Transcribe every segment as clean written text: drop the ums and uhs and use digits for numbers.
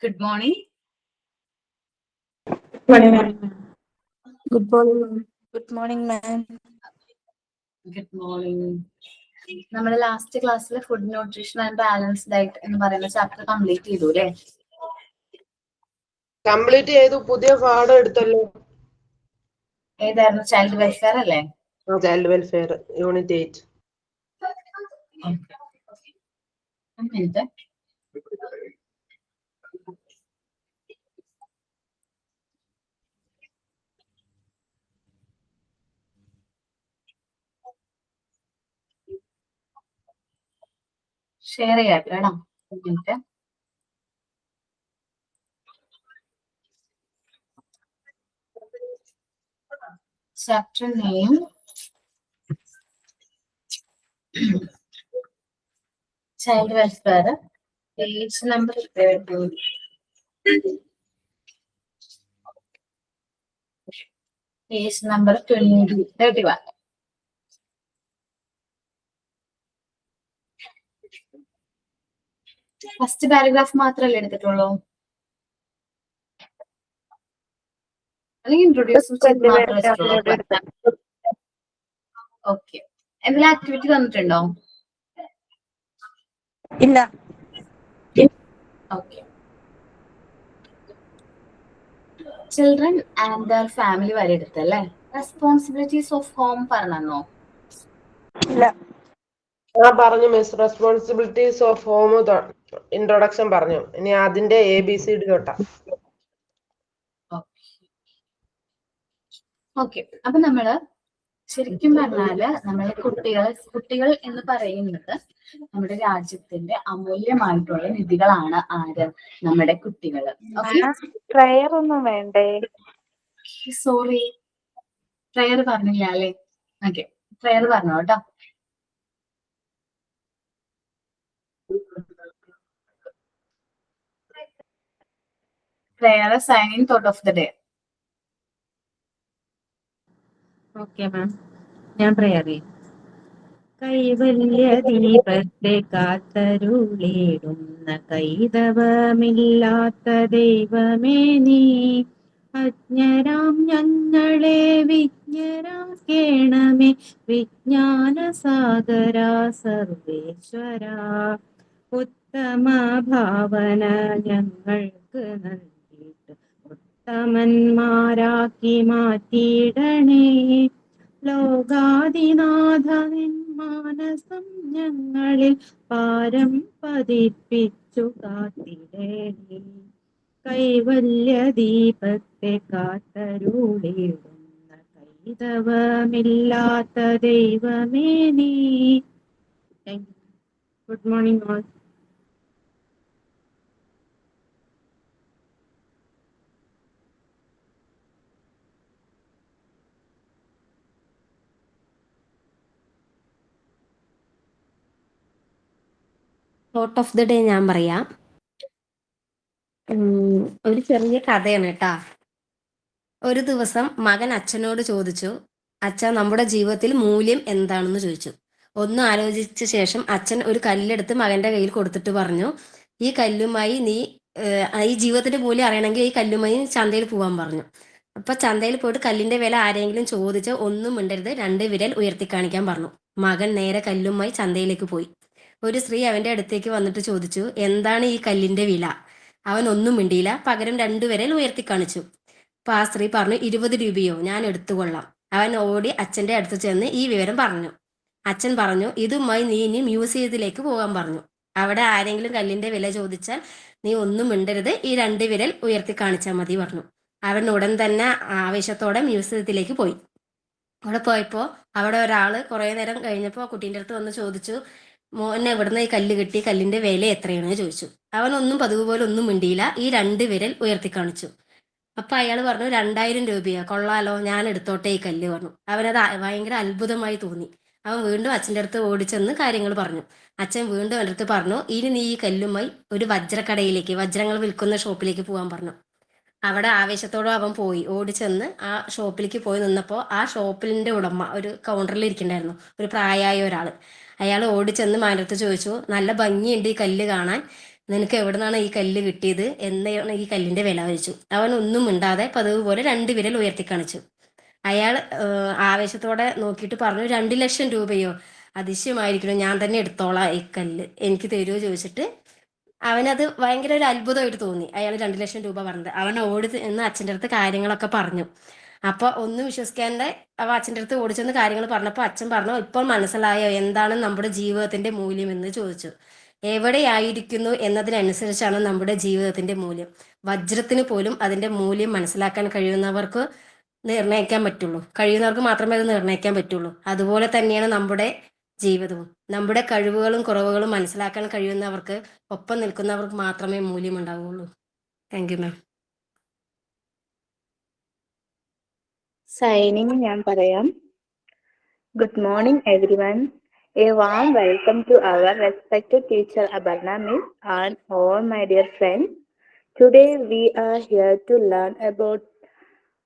Good morning. Morning, ma'am. Good morning, ma'am. Good morning, ma'am. Good morning. നമ്മുടെ last ക്ലാസ്സിൽ food nutrition and balance diet എന്ന് പറയുന്ന chapter complete ചെയ്തു അല്ലേ? Complete ചെയ്തു. പുതിയ പാഠം എടുത്തല്ലോ. ഏതായിരുന്നു? ചൈൽഡ് വെൽഫെയർ അല്ലേ? Child welfare unit 8. ഷെയർ ചെയ്യാട്ടോ. Minute. Chapter name Child Welfare, page number 31. Page number 31. First paragraph മാത്രമല്ലേ എടുത്തിട്ടുള്ളൂ? അല്ലെങ്കിൽ ഇൻട്രൊഡ്യൂസ് ഓക്കെ. എന്തെങ്കിലും ആക്ടിവിറ്റി തന്നിട്ടുണ്ടോ? ഇല്ല. Okay. Children and there family വരെ എടുത്തല്ലേ? റെസ്പോൺസിബിലിറ്റീസ് ഓഫ് ഹോം പറഞ്ഞോ? ഇല്ല. പറഞ്ഞു miss. Responsibilities of home introduction പറഞ്ഞു. ഇനി അതിന്റെ ABCD തൊട്ടാ. ഓക്കെ. അപ്പൊ നമ്മള് ശരിക്കും പറഞ്ഞാല് നമ്മളെ കുട്ടികൾ എന്ന് പറയുന്നത് നമ്മുടെ രാജ്യത്തിന്റെ അമൂല്യമായിട്ടുള്ള നിധികളാണ്. ആര്? നമ്മുടെ കുട്ടികള്. പ്രയർ ഒന്നും വേണ്ടേ? സോറി, പ്രയർ പറഞ്ഞില്ല അല്ലേ? ഓക്കെ, പ്രയർ പറഞ്ഞോ കേട്ടോ. Prayer signing thought of the day. Okay ma'am, ഞാൻ പ്രയർ ചെയ്യും. കൈവല്യ ദീപത്തെ കാത്തരുളിടുന്ന കൈതവമില്ലാത്ത ദൈവമേ നീ, അജ്ഞരാം ഞങ്ങളെ വിജ്ഞരാക്കേണമേ, വിജ്ഞാന സാഗര സർവേശ്വര. ഉത്തമ ഭാവന ഞങ്ങൾക്ക് നൽകിയിട്ട് ഉത്തമന്മാരാക്കി മാറ്റിയിടണേ. ലോകാദിനാഥ നിൻ മാനസം ഞങ്ങളിൽ പാരം പതിപ്പിച്ചു കാത്തിടേണേ. കൈവല്യ ദീപത്തെ കാത്തരുളിടുന്ന കൈതവമില്ലാത്ത ദൈവമേ നീ. Good morning all. Thought of the day ഞാൻ പറയാം. ഒരു ചെറിയ കഥയാണ് കേട്ടാ. ഒരു ദിവസം മകൻ അച്ഛനോട് ചോദിച്ചു, അച്ഛാ നമ്മുടെ ജീവിതത്തിൽ മൂല്യം എന്താണെന്ന് ചോദിച്ചു. ഒന്ന് ആലോചിച്ച ശേഷം അച്ഛൻ ഒരു കല്ലെടുത്ത് മകന്റെ കയ്യിൽ കൊടുത്തിട്ട് പറഞ്ഞു, ഈ കല്ലുമായി നീ ഈ ജീവിതത്തിന്റെ മൂല്യം അറിയണമെങ്കിൽ ഈ കല്ലുമായി ചന്തയിൽ പോകാൻ പറഞ്ഞു. അപ്പൊ ചന്തയിൽ പോയിട്ട് കല്ലിന്റെ വില ആരെങ്കിലും ചോദിച്ച് ഒന്നും മിണ്ടരുത്, 2 വിരൽ ഉയർത്തി കാണിക്കാൻ പറഞ്ഞു. മകൻ നേരെ കല്ലുമായി ചന്തയിലേക്ക് പോയി. ഒരു സ്ത്രീ അവന്റെ അടുത്തേക്ക് വന്നിട്ട് ചോദിച്ചു, എന്താണ് ഈ കല്ലിന്റെ വില? അവൻ ഒന്നും മിണ്ടിയില്ല, പകരം 2 വിരൽ ഉയർത്തി കാണിച്ചു. അപ്പൊ ആ സ്ത്രീ പറഞ്ഞു, 20 രൂപയോ, ഞാൻ എടുത്തുകൊള്ളാം. അവൻ ഓടി അച്ഛന്റെ അടുത്ത് ചെന്ന് ഈ വിവരം പറഞ്ഞു. അച്ഛൻ പറഞ്ഞു, ഇതുമായി നീ ഇനി മ്യൂസിയത്തിലേക്ക് പോകാൻ പറഞ്ഞു. അവിടെ ആരെങ്കിലും കല്ലിന്റെ വില ചോദിച്ചാൽ നീ ഒന്നും മിണ്ടരുത്, ഈ 2 വിരൽ ഉയർത്തി കാണിച്ചാൽ മതി പറഞ്ഞു. അവൻ ഉടൻ തന്നെ ആവേശത്തോടെ മ്യൂസിയത്തിലേക്ക് പോയി. അവിടെ പോയപ്പോ അവിടെ ഒരാള് കുറെ നേരം കഴിഞ്ഞപ്പോ കുട്ടീൻ്റെ അടുത്ത് വന്ന് ചോദിച്ചു, മോനെ എവിടുന്ന് ഈ കല്ല് കിട്ടി, കല്ലിന്റെ വില എത്രയാണെന്ന് ചോദിച്ചു. അവൻ ഒന്നും പതിവ് പോലെ ഒന്നും മിണ്ടിയില്ല, ഈ 2 വിരൽ ഉയർത്തി കാണിച്ചു. അപ്പൊ അയാൾ പറഞ്ഞു, 2000 രൂപയാ, കൊള്ളാലോ, ഞാൻ എടുത്തോട്ടെ ഈ കല്ല് പറഞ്ഞു. അവനത് ഭയങ്കര അത്ഭുതമായി തോന്നി. അവൻ വീണ്ടും അച്ഛൻ്റെ അടുത്ത് ഓടിച്ചെന്ന് കാര്യങ്ങൾ പറഞ്ഞു. അച്ഛൻ വീണ്ടും അവൻ്റെ അടുത്ത് പറഞ്ഞു, ഇനി നീ ഈ കല്ലുമായി ഒരു വജ്രക്കടയിലേക്ക്, വജ്രങ്ങൾ വിൽക്കുന്ന ഷോപ്പിലേക്ക് പോകാൻ പറഞ്ഞു. അവിടെ ആവേശത്തോടെ അവൻ പോയി. ഓടിച്ചെന്ന് ആ ഷോപ്പിലേക്ക് പോയി നിന്നപ്പോൾ ആ ഷോപ്പിന്റെ ഉടമ ഒരു കൗണ്ടറിൽ ഇരിക്കണ്ടായിരുന്നു, ഒരു പ്രായമായ ഒരാൾ. അയാൾ ഓടിച്ചെന്ന് മകനടുത്ത് ചോദിച്ചു, നല്ല ഭംഗിയുണ്ട് ഈ കല്ല് കാണാൻ, നിനക്ക് എവിടുന്നാണ് ഈ കല്ല് കിട്ടിയത്? എന്താണ് ഈ കല്ലിന്റെ വില ചോദിച്ചു. അവൻ ഒന്നും മിണ്ടാതെ പതിവ് പോലെ 2 വിരൽ ഉയർത്തി കാണിച്ചു. അയാൾ ആവേശത്തോടെ നോക്കിയിട്ട് പറഞ്ഞു, 2 ലക്ഷം രൂപയോ? അതിശയമായിരിക്കണം, ഞാൻ തന്നെ എടുത്തോളാം ഈ കല്ല്, എനിക്ക് തരുമോ ചോദിച്ചിട്ട് അവനത് ഭയങ്കര ഒരു അത്ഭുതമായിട്ട് തോന്നി. അയാൾ 2 ലക്ഷം രൂപ പറഞ്ഞത്. അവൻ ഓടി എന്ന് അച്ഛൻ്റെ അടുത്ത് കാര്യങ്ങളൊക്കെ പറഞ്ഞു. അപ്പൊ ഒന്നും വിശ്വസിക്കാണ്ട് അവ അച്ഛൻ്റെ അടുത്ത് ഓടിച്ചെന്ന് കാര്യങ്ങൾ പറഞ്ഞപ്പോൾ അച്ഛൻ പറഞ്ഞു, ഇപ്പോൾ മനസ്സിലായോ എന്താണ് നമ്മുടെ ജീവിതത്തിന്റെ മൂല്യം എന്ന് ചോദിച്ചു. എവിടെയായിരിക്കുന്നു എന്നതിനനുസരിച്ചാണ് നമ്മുടെ ജീവിതത്തിന്റെ മൂല്യം. വജ്രത്തിന് പോലും അതിന്റെ മൂല്യം മനസ്സിലാക്കാൻ കഴിയുന്നവർക്ക് കഴിയുന്നവർക്ക് മാത്രമേ അത് നിർണ്ണയിക്കാൻ പറ്റുള്ളൂ. അതുപോലെ തന്നെയാണ് നമ്മുടെ ജീവിതവും. നമ്മുടെ കഴിവുകളും കുറവുകളും മനസ്സിലാക്കാൻ കഴിയുന്നവർക്ക്, ഒപ്പം നിൽക്കുന്നവർക്ക് മാത്രമേ മൂല്യമുണ്ടാവുള്ളൂ. Thank you ma'am. Signing ഞാൻ പറയാം. Good morning everyone. A warm welcome to our respected teacher Abarna Miss and all my dear friends. Today we are here to learn about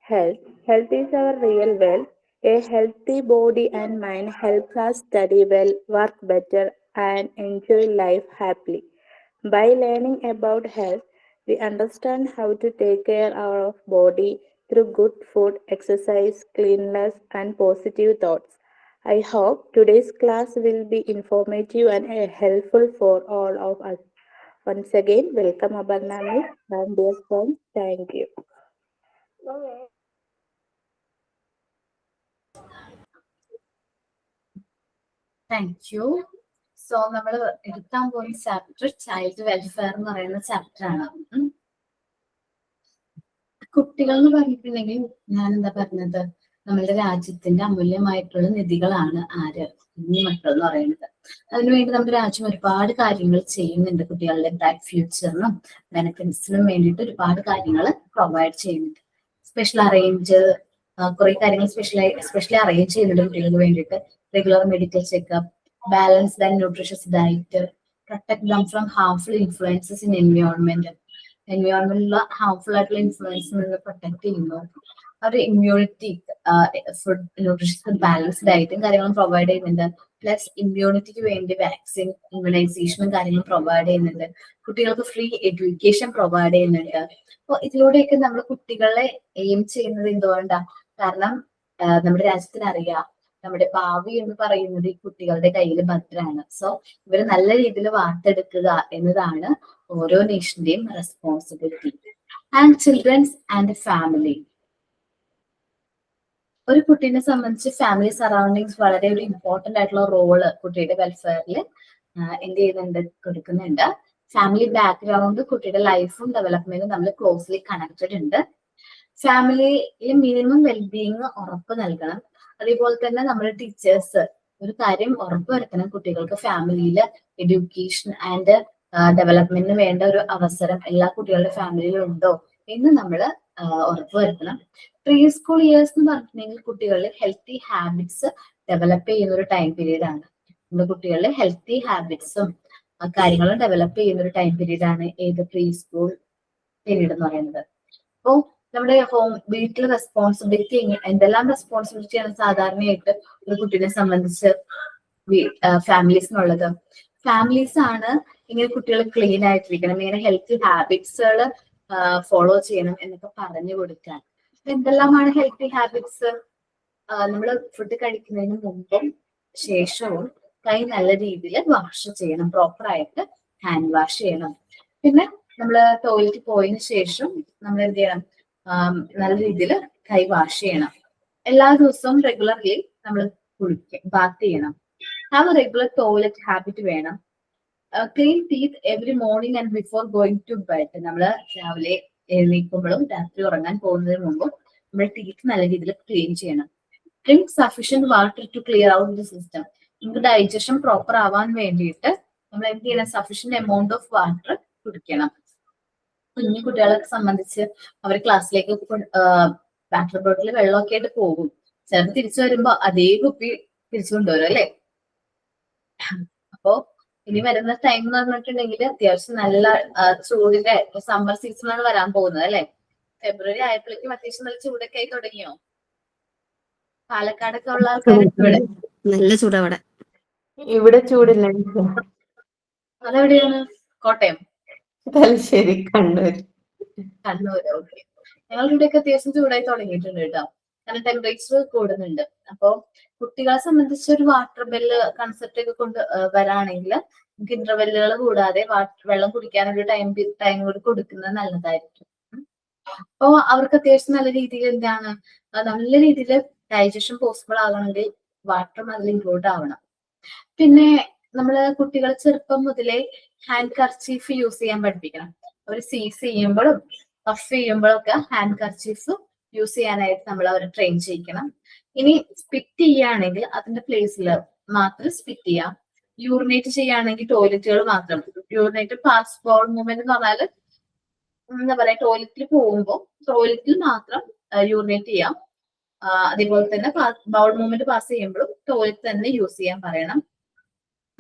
health. Health is our real wealth. A healthy body and mind helps us study well, work better, and enjoy life happily. By learning about health, we understand how to take care of our body through good food, exercise, cleanliness, and positive thoughts. I hope today's class will be informative and helpful for all of us. Once again, welcome Abarna Miss and dear friends. Thank you. Thank you. So നമ്മൾ എടുക്കാൻ പോകുന്ന chapter child welfare എന്ന് പറയുന്ന chapter ആണ്. കുട്ടികൾ എന്ന് പറഞ്ഞിട്ടുണ്ടെങ്കിൽ ഞാൻ എന്താ പറഞ്ഞത്, നമ്മളുടെ രാജ്യത്തിന്റെ അമൂല്യമായിട്ടുള്ള നിധികളാണ് ആര്? കുഞ്ഞു മക്കൾ എന്ന് പറയുന്നത്. അതിനുവേണ്ടി നമ്മുടെ രാജ്യം ഒരുപാട് കാര്യങ്ങൾ ചെയ്യുന്നുണ്ട്. കുട്ടികളുടെ ബ്രൈറ്റ് ഫ്യൂച്ചറിനും ബെനിഫിറ്റ്സിനും വേണ്ടിയിട്ട് ഒരുപാട് കാര്യങ്ങൾ പ്രൊവൈഡ് ചെയ്യുന്നുണ്ട്. സ്പെഷ്യൽ അറേഞ്ച് കുറെ കാര്യങ്ങൾ സ്പെഷ്യലി അറേഞ്ച് ചെയ്യുന്നുണ്ട് കുട്ടികൾക്ക് വേണ്ടിയിട്ട്. Regular medical checkup, balanced and nutritious diet, protect them from harmful influences in എൻവയോൺമെന്റിലുള്ള ഹാർംഫുൾ ആയിട്ടുള്ള ഇൻഫ്ലുവൻസിൽ നിന്ന് പ്രൊട്ടക്ട് ചെയ്യുന്നു. അവരുടെ ഇമ്മ്യൂണിറ്റി, ഫുഡ് ന്യൂട്രീഷ്യസ് ബാലൻസ് ഡയറ്റും കാര്യങ്ങളും പ്രൊവൈഡ് ചെയ്യുന്നുണ്ട്. പ്ലസ് ഇമ്മ്യൂണിറ്റിക്ക് വേണ്ടി വാക്സിൻ, ഇമ്മ്യൂണൈസേഷനും കാര്യങ്ങളും പ്രൊവൈഡ് ചെയ്യുന്നുണ്ട്. കുട്ടികൾക്ക് ഫ്രീ എഡ്യൂക്കേഷൻ പ്രൊവൈഡ് ചെയ്യുന്നുണ്ട്. അപ്പൊ ഇതിലൂടെയൊക്കെ നമ്മൾ കുട്ടികളെ എയിം ചെയ്യുന്നത് എന്തുകൊണ്ടാ? കാരണം നമ്മുടെ രാജ്യത്തിന് അറിയാം നമ്മുടെ ഭാവി എന്ന് പറയുന്നത് ഈ കുട്ടികളുടെ കയ്യിൽ ഭദ്രമാണ്. സോ ഇവര് നല്ല രീതിയിൽ വാർത്തെടുക്കുക എന്നതാണ് ഓരോ നേഷന്റെയും responsibility. And childrens and family, ഒരു കുട്ടീനെ സംബന്ധിച്ച് ഫാമിലി സറൗണ്ടിങ്സ് വളരെ ഒരു ഇമ്പോർട്ടന്റ് ആയിട്ടുള്ള റോള് കുട്ടിയുടെ വെൽഫെയറിൽ എന്ത് ചെയ്യുന്നുണ്ട്, കൊടുക്കുന്നുണ്ട്. ഫാമിലി ബാക്ക്ഗ്രൗണ്ട് കുട്ടിയുടെ ലൈഫും ഡെവലപ്മെന്റും തമ്മിൽ ക്ലോസ്ലി കണക്റ്റഡ് ഉണ്ട്. ഫാമിലിയിൽ മിനിമം വെൽബീയിങ് ഉറപ്പ് നൽകണം. അതേപോലെ തന്നെ നമ്മുടെ ടീച്ചേഴ്സ് ഒരു കാര്യം ഉറപ്പുവരുത്തണം, കുട്ടികൾക്ക് ഫാമിലിയിൽ എഡ്യൂക്കേഷൻ ആൻഡ് ഡെവലപ്മെന്റിന് വേണ്ട ഒരു അവസരം എല്ലാ കുട്ടികളുടെ ഫാമിലിയിലും ഉണ്ടോ എന്ന് നമ്മൾ ഉറപ്പുവരുത്തണം. പ്രീ സ്കൂൾ ഇയേഴ്സ് എന്ന് പറഞ്ഞിട്ടുണ്ടെങ്കിൽ കുട്ടികളിൽ ഹെൽത്തി ഹാബിറ്റ്സ് ഡെവലപ്പ് ചെയ്യുന്ന ഒരു ടൈം പീരീഡ് ആണ്. നമ്മുടെ കുട്ടികളിൽ ഹെൽത്തി ഹാബിറ്റ്സും കാര്യങ്ങളും ഡെവലപ്പ് ചെയ്യുന്ന ഒരു ടൈം പീരീഡ് ആണ് ഏത് പ്രീ സ്കൂൾ പീരീഡ് എന്ന് പറയുന്നത്. അപ്പോൾ നമ്മുടെ വീട്ടിലെ റെസ്പോൺസിബിലിറ്റി, എന്തെല്ലാം റെസ്പോൺസിബിലിറ്റിയാണ് സാധാരണയായിട്ട് ഒരു കുട്ടീനെ സംബന്ധിച്ച് ഫാമിലീസിനുള്ളത്? ഫാമിലീസ് ആണ് ഇങ്ങനെ കുട്ടികൾ ക്ലീൻ ആയിട്ടിരിക്കണം, ഇങ്ങനെ ഹെൽത്തി ഹാബിറ്റ്സുകൾ ഫോളോ ചെയ്യണം എന്നൊക്കെ പറഞ്ഞു കൊടുക്കാൻ. എന്തെല്ലാമാണ് ഹെൽത്തി ഹാബിറ്റ്സ്? നമ്മൾ ഫുഡ് കഴിക്കുന്നതിന് മുമ്പും ശേഷവും കൈ നല്ല രീതിയിൽ വാഷ് ചെയ്യണം, പ്രോപ്പർ ആയിട്ട് ഹാൻഡ് വാഷ് ചെയ്യണം. പിന്നെ നമ്മൾ ടോയ്ലറ്റിൽ പോയതിനു ശേഷം നമ്മൾ എന്ത് ചെയ്യണം, നല്ല രീതിയിൽ കൈ വാഷ് ചെയ്യണം. എല്ലാ ദിവസവും റെഗുലർലി നമ്മൾ ബാത്ത് ചെയ്യണം. Have a regular toilet habit വേണം. Clean teeth every morning and before going to bed. നമ്മൾ രാവിലെ എഴുന്നേൽക്കുമ്പോഴും രാത്രി ഉറങ്ങാൻ പോകുന്നതിന് മുമ്പും നമ്മൾ ടീത്ത് നല്ല രീതിയിൽ ക്ലീൻ ചെയ്യണം. Drink sufficient water to clear out the system. നമുക്ക് ഡൈജഷൻ പ്രോപ്പർ ആവാൻ വേണ്ടിയിട്ട് നമ്മൾ എന്ത് ചെയ്യണം, സഫീഷ്യന്റ് എമൗണ്ട് ഓഫ് വാട്ടർ കുടിക്കണം. കുഞ്ഞു കുട്ടികളെ സംബന്ധിച്ച് അവർ ക്ലാസ്സിലേക്ക് വാട്ടർ ബോട്ടിൽ വെള്ളമൊക്കെ ആയിട്ട് പോകും. ചിലപ്പോൾ തിരിച്ചു വരുമ്പോ അതേ കുപ്പി തിരിച്ചു കൊണ്ടുവരും അല്ലെ. അപ്പോ ഇനി വരുന്ന ടൈം എന്ന് പറഞ്ഞിട്ടുണ്ടെങ്കിൽ അത്യാവശ്യം നല്ല ചൂടിന്റെ സമ്മർ സീസണാണ് വരാൻ പോകുന്നത് അല്ലെ. ഫെബ്രുവരി ആയപ്പോഴേക്കും അത്യാവശ്യം നല്ല ചൂടൊക്കെ ആയി തുടങ്ങിയോ? പാലക്കാടൊക്കെ ഉള്ള ആൾക്കാരൊക്കെ ഇവിടെ നല്ല ചൂടവിടെ. ഇവിടെ ചൂടില്ല. അതെവിടെയാണ്? കോട്ടയം. തലശ്ശേരി, കണ്ണൂർ. കണ്ണൂർ. ഓക്കെ. ഞങ്ങളുടെ ഇവിടെയൊക്കെ അത്യാവശ്യം ചൂടായി തുടങ്ങിയിട്ടുണ്ട് കേട്ടോ. കാരണം ടെമ്പറേച്ചർ കൂടുന്നുണ്ട്. അപ്പൊ കുട്ടികളെ സംബന്ധിച്ച് ഒരു വാട്ടർ ബെല്ല് കൺസെപ്റ്റ് ഒക്കെ കൊണ്ട് വരാണെങ്കിൽ നമുക്ക് ഇന്റർവെല്ലുകൾ കൂടാതെ വെള്ളം കുടിക്കാനൊരു ടൈം കൂടി കൊടുക്കുന്നത് നല്ലതായിരിക്കും. അപ്പൊ അവർക്ക് അത്യാവശ്യം നല്ല രീതിയിൽ എന്താണ് നല്ല രീതിയിൽ ഡൈജഷൻ പോസിബിൾ ആകണമെങ്കിൽ വാട്ടർ അതിൽ ഇൻക്ലൂഡ് ആവണം. പിന്നെ നമ്മള് കുട്ടികളെ ചെറുപ്പം മുതലേ ഹാൻഡ് കർച്ചീഫ് യൂസ് ചെയ്യാൻ പഠിപ്പിക്കണം. അവർ സീസ് ചെയ്യുമ്പോഴും പഫ് ചെയ്യുമ്പോഴൊക്കെ ഹാൻഡ് കർച്ചീഫ് യൂസ് ചെയ്യാനായിട്ട് നമ്മൾ അവരെ ട്രെയിൻ ചെയ്യിക്കണം. ഇനി സ്പിറ്റ് ചെയ്യുകയാണെങ്കിൽ അതിന്റെ പ്ലേസിൽ മാത്രം സ്പിറ്റ് ചെയ്യാം. യൂറിനേറ്റ് ചെയ്യുകയാണെങ്കിൽ ടോയ്ലറ്റുകൾ മാത്രം. യൂറിനേറ്റ് പാസ് ബൗൾ മൂവ്മെന്റ് എന്ന് പറഞ്ഞാൽ എന്താ പറയാ, ടോയ്ലറ്റിൽ പോകുമ്പോൾ ടോയ്ലറ്റിൽ മാത്രം യൂറിനേറ്റ് ചെയ്യാം. അതേപോലെ തന്നെ ബൗൾ മൂവ്മെന്റ് പാസ് ചെയ്യുമ്പോഴും ടോയ്ലറ്റ് തന്നെ യൂസ് ചെയ്യാൻ പറയണം.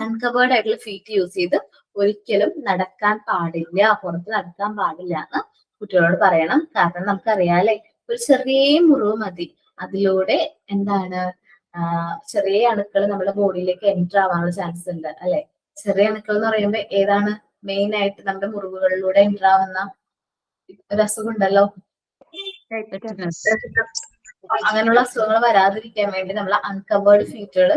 അൺകവേർഡ് ആയിട്ടുള്ള ഫീറ്റ് യൂസ് ചെയ്ത് ഒരിക്കലും നടക്കാൻ പാടില്ല, പുറത്ത് നടക്കാൻ പാടില്ല എന്ന് കുട്ടികളോട് പറയണം. കാരണം നമുക്കറിയാലേ, ഒരു ചെറിയ മുറിവ് മതി, അതിലൂടെ എന്താണ് ചെറിയ അണുക്കൾ നമ്മുടെ ബോഡിയിലേക്ക് എൻറ്റർ ആവാനുള്ള ചാൻസ് ഉണ്ട് അല്ലെ. ചെറിയ അണുക്കൾ എന്ന് പറയുമ്പോൾ ഏതാണ് മെയിൻ ആയിട്ട് നമ്മുടെ മുറിവുകളിലൂടെ എൻറ്റർ ആവുന്ന ഒരു അസുഖം ഉണ്ടല്ലോ, അങ്ങനെയുള്ള അസുഖങ്ങൾ വരാതിരിക്കാൻ വേണ്ടി നമ്മൾ അൺകവേർഡ് ഫീറ്റുകൾ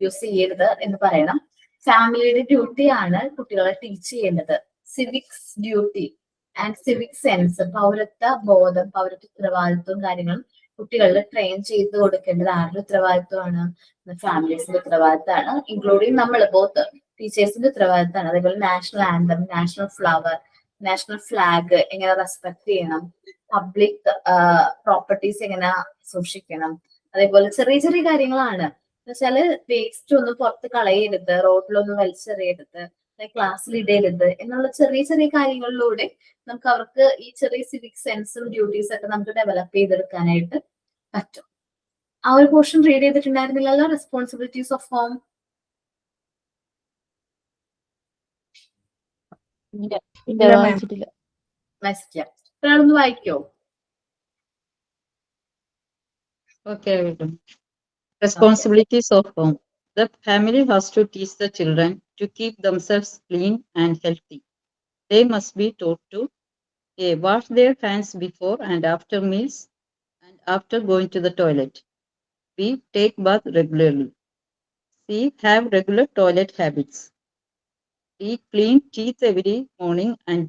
യൂസ് ചെയ്യരുത് എന്ന് പറയണം. ഫാമിലിയുടെ ഡ്യൂട്ടി ആണ് കുട്ടികളെ ടീച്ച് ചെയ്യേണ്ടത്. Civics duty and civic sense, പൗരത്വ ബോധം, പൗരത്വ ഉത്തരവാദിത്വവും കാര്യങ്ങളും കുട്ടികളിൽ ട്രെയിൻ ചെയ്ത് കൊടുക്കേണ്ടത് ആരുടെ ഉത്തരവാദിത്വമാണ്? ഫാമിലീസിന്റെ ഉത്തരവാദിത്തമാണ്. ഇൻക്ലൂഡിങ് നമ്മൾ ബോത്ത് ടീച്ചേഴ്സിന്റെ ഉത്തരവാദിത്തമാണ്. അതേപോലെ national anthem, national flower, national flag എങ്ങനെ റെസ്പെക്ട് ചെയ്യണം, പബ്ലിക് പ്രോപ്പർട്ടീസ് എങ്ങനെ സൂക്ഷിക്കണം, അതേപോലെ ചെറിയ ചെറിയ കാര്യങ്ങളാണ്. എന്നുവെച്ചാല് വേസ്റ്റ് ഒന്നും പുറത്ത് കളയരുത്, റോഡിലൊന്നും വലിച്ചെറിയരുത്, ക്ലാസ്സിൽ ഇടരുത് എന്നുള്ള ചെറിയ ചെറിയ കാര്യങ്ങളിലൂടെ നമുക്ക് അവർക്ക് ഈ ചെറിയ സിവിക് സെൻസും ഡ്യൂട്ടീസ് ഒക്കെ നമുക്ക് ഡെവലപ്പ് ചെയ്തെടുക്കാനായിട്ട് പറ്റും. ആ ഒരു പോർഷൻ റീഡ് ചെയ്തിട്ടുണ്ടായിരുന്നില്ലല്ലോ, റെസ്പോൺസിബിലിറ്റീസ് ഓഫ് ഹോം? മനസ്സിലാ? ഒരാളൊന്ന് വായിക്കോ? Okay, I will do. Responsibilities of home. The family has to teach the children to keep themselves clean and healthy. They must be taught to A. Wash their hands before and after meals and after going to the toilet. B. Take bath regularly. C. Have regular toilet habits. D. Clean teeth every morning and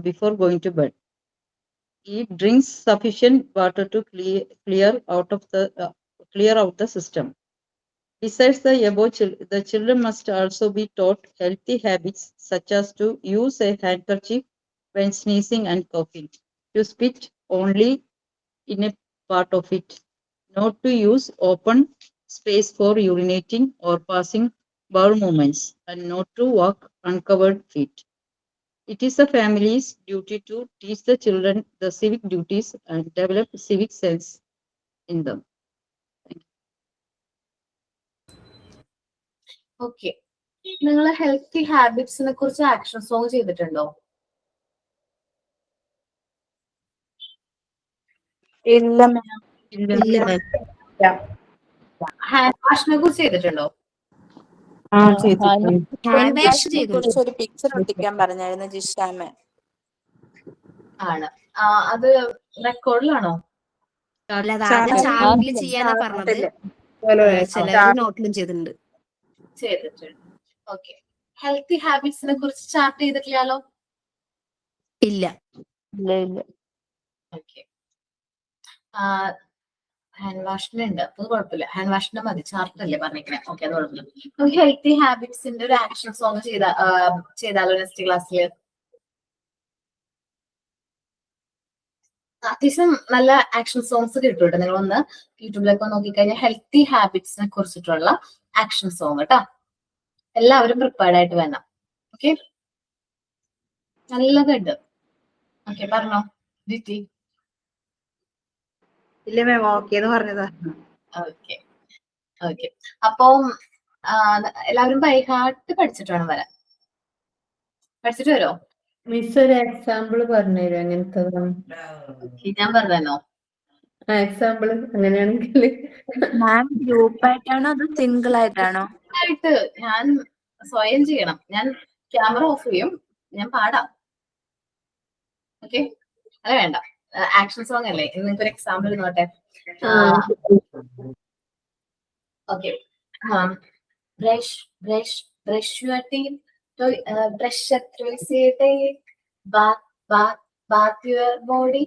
before going to bed. E. Drinks sufficient water to clear out the system. Besides the above, the children must also be taught healthy habits such as to use a handkerchief when sneezing and coughing, to spit only in a part of it, not to use open space for urinating or passing bowel movements, and not to walk uncovered feet. It is the family's duty to teach the children the civic duties and develop civic sense in them. Okay. നിങ്ങൾ healthy ഹാബിറ്റ്സിനെ കുറിച്ച് action song ചെയ്തിട്ടുണ്ടോ? ഇല്ല മാം. Hand വാഷിനെ കുറിച്ച് ചെയ്തിട്ടുണ്ടോ? Hand wash ചെയ്തു. കുറിച്ച് ഒരു picture ഒട്ടിക്കാൻ പറഞ്ഞായിരുന്നു ജിഷാമ. ആണ്. അത് റെക്കോർഡിലാണോ? അല്ലാതെ ആദ്യം ചാർട്ടിൽ ചെയ്യാനാ പറഞ്ഞത്. ചിലർ നോട്ടിലും ചെയ്തിട്ടുണ്ട്. ഓക്കെ. ഹെൽത്തി ഹാബിറ്റ്സിനെ കുറിച്ച് ചാർട്ട് ചെയ്തിട്ടില്ലല്ലോ? ഇല്ല. ഓക്കെ. ഹാൻഡ് വാഷിനുണ്ട്, അത് കുഴപ്പമില്ല. ഹാൻഡ് വാഷിന്റെ മതി, ചാർട്ടല്ലേ പറഞ്ഞിരിക്കണേ. ഓക്കെ, അത് കുഴപ്പമില്ല. നമുക്ക് ഹെൽത്തി ഹാബിറ്റ്സിന്റെ ഒരു ആക്ഷൻ സോങ് ചെയ്താലോ നെക്സ്റ്റ് ക്ലാസ്സിൽ? അത്യാവശ്യം നല്ല ആക്ഷൻ സോങ്സ് കിട്ടും. നിങ്ങൾ ഒന്ന് യൂട്യൂബിലൊക്കെ നോക്കിക്കഴിഞ്ഞാൽ ഹെൽത്തി ഹാബിറ്റ്സിനെ കുറിച്ചിട്ടുള്ള ആക്ഷൻ സോങ് കേട്ടോ. എല്ലാവരും പ്രിപ്പയർഡ് ആയിട്ട് വേണം. ഓക്കെ, നല്ലതുണ്ട്. ഓക്കെ, പറഞ്ഞോ ജിറ്റി. ഇല്ല മാം, ഓക്കെ എന്ന് പറഞ്ഞതാ. Okay okay. അപ്പം എല്ലാവരും ബൈഹാർട്ട് പഠിച്ചിട്ട് വേണം വരാൻ. പഠിച്ചിട്ട് വരോ? മിസ് ഒരു എക്സാമ്പിൾ പറഞ്ഞുതരും അങ്ങനത്തെ? ഞാൻ പറഞ്ഞോ എക്സാമ്പിൾ? അങ്ങനെയാണെങ്കിൽ മാം ഗ്രൂപ്പ് ആയിട്ടാണോ അതോ സിംഗിൾ ആയിട്ടാണോ? ആയിട്ട് ഞാൻ സ്വയം ചെയ്യണം. ഞാൻ ക്യാമറ ഓഫ് ചെയ്യും, ഞാൻ പാടാം. ഓക്കെ, അത് വേണ്ട. ആക്ഷൻ സോങ് അല്ലേ, നിങ്ങൾക്ക് ഒരു എക്സാമ്പിൾ നോട്ടെ. Okay, brush brush brush your teeth, brush bath your body.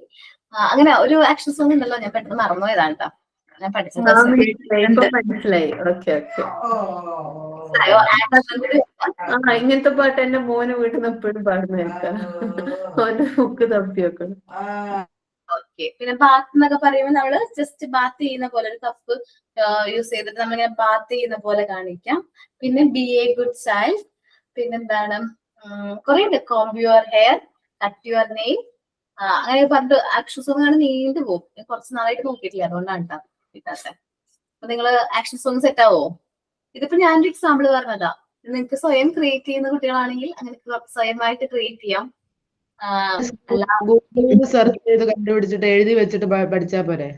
അങ്ങനെ ഒരു ആക്ഷൻ സോങ് ഉണ്ടല്ലോ, ഞാൻ പെട്ടെന്ന് മറന്നുപോയതാണ് കേട്ടോ. ഞാൻ പഠിച്ചത് ഇപ്പൊ മനസ്സിലായി. Okay okay. ഇങ്ങനത്തെ പാട്ട് എന്റെ മോന് വീട്ടിൽ നിന്ന് എപ്പോഴും പാടുന്ന കേൾക്കാം. ഓന്റെ ബുക്ക് തപ്പി വെക്കണം. ഓക്കെ, പിന്നെ ബാത്ത് എന്നൊക്കെ പറയുമ്പോൾ നമ്മള് ജസ്റ്റ് ബാത്ത് ചെയ്യുന്ന പോലെ ഒരു കപ്പ് യൂസ് ചെയ്തിട്ട് നമ്മളിങ്ങനെ ബാത്ത് ചെയ്യുന്ന പോലെ കാണിക്കാം. പിന്നെ ബി എ ഗുഡ് ചൈൽഡ്. പിന്നെന്താണ്, കുറെ ഉണ്ട്. Comb your hair, cut your nail. അങ്ങനെ പറഞ്ഞിട്ട് ആക്ഷൻ സോങ് ആണ്, നീണ്ടു പോകും. കുറച്ച് നാളായിട്ട് നോക്കിയിട്ടില്ല, അതുകൊണ്ടാണ് കേട്ടോ കിട്ടാത്ത. അപ്പൊ നിങ്ങള് ആക്ഷൻ സോങ് സെറ്റ് ആവോ? ഇതിപ്പോ ഞാനൊരു എക്സാമ്പിൾ പറഞ്ഞതാ. നിങ്ങൾക്ക് സ്വയം ക്രിയേറ്റ് ചെയ്യുന്ന കുട്ടികളാണെങ്കിൽ അങ്ങനെ സ്വയമായിട്ട് ക്രിയേറ്റ് ചെയ്യാം. ഗൂഗിളിൽ സെർച്ച് ചെയ്ത് കണ്ടുപിടിച്ചിട്ട് എഴുതി വെച്ചിട്ട് പഠിച്ചാ പോരെ?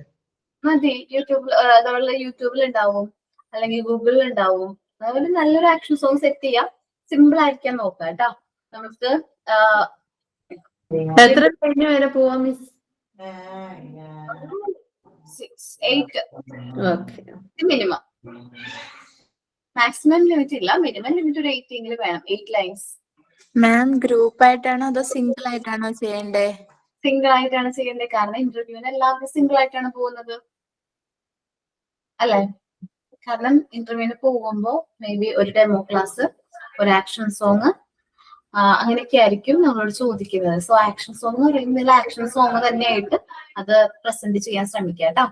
മതി. നമ്മളുടെ യൂട്യൂബിൽ ഉണ്ടാവും, അല്ലെങ്കിൽ ഗൂഗിളിൽ ഉണ്ടാവും. അതുപോലെ നല്ലൊരു ആക്ഷൻ സോങ് സെറ്റ് ചെയ്യാം. സിമ്പിൾ ആയിരിക്കാൻ നോക്കാം കേട്ടോ. നമുക്ക് എത്ര കഴിഞ്ഞ വരെ പോവാം miss? 8 okay. Minimum. Maximum limit ഇല്ല, മിനിമം ലിമിറ്റ് ഒരു 8 എങ്കിലും വേണം. 8 ലൈൻസ്. മാം ഗ്രൂപ്പ് ആയിട്ടാണോ അതോ സിംഗിൾ ആയിട്ടാണോ ചെയ്യണ്ടേ? സിംഗിൾ ആയിട്ടാണ് ചെയ്യേണ്ടത്, കാരണം ഇന്റർവ്യൂവിന് എല്ലാവരും സിംഗിൾ ആയിട്ടാണ് പോകുന്നത് അല്ലെ. കാരണം ഇന്റർവ്യൂവിന് പോകുമ്പോ മേ ബി ഒരു ഡെമോ ക്ലാസ്, ഒരു ആക്ഷൻ സോങ്, അങ്ങനെയൊക്കെ ആയിരിക്കും നമ്മളോട് ചോദിക്കുന്നത്. സോ ആക്ഷൻ സോങ് പറയുന്നതിൽ ആക്ഷൻ സോങ് തന്നെയായിട്ട് അത് പ്രസന്റ് ചെയ്യാൻ ശ്രമിക്കുക കേട്ടോ.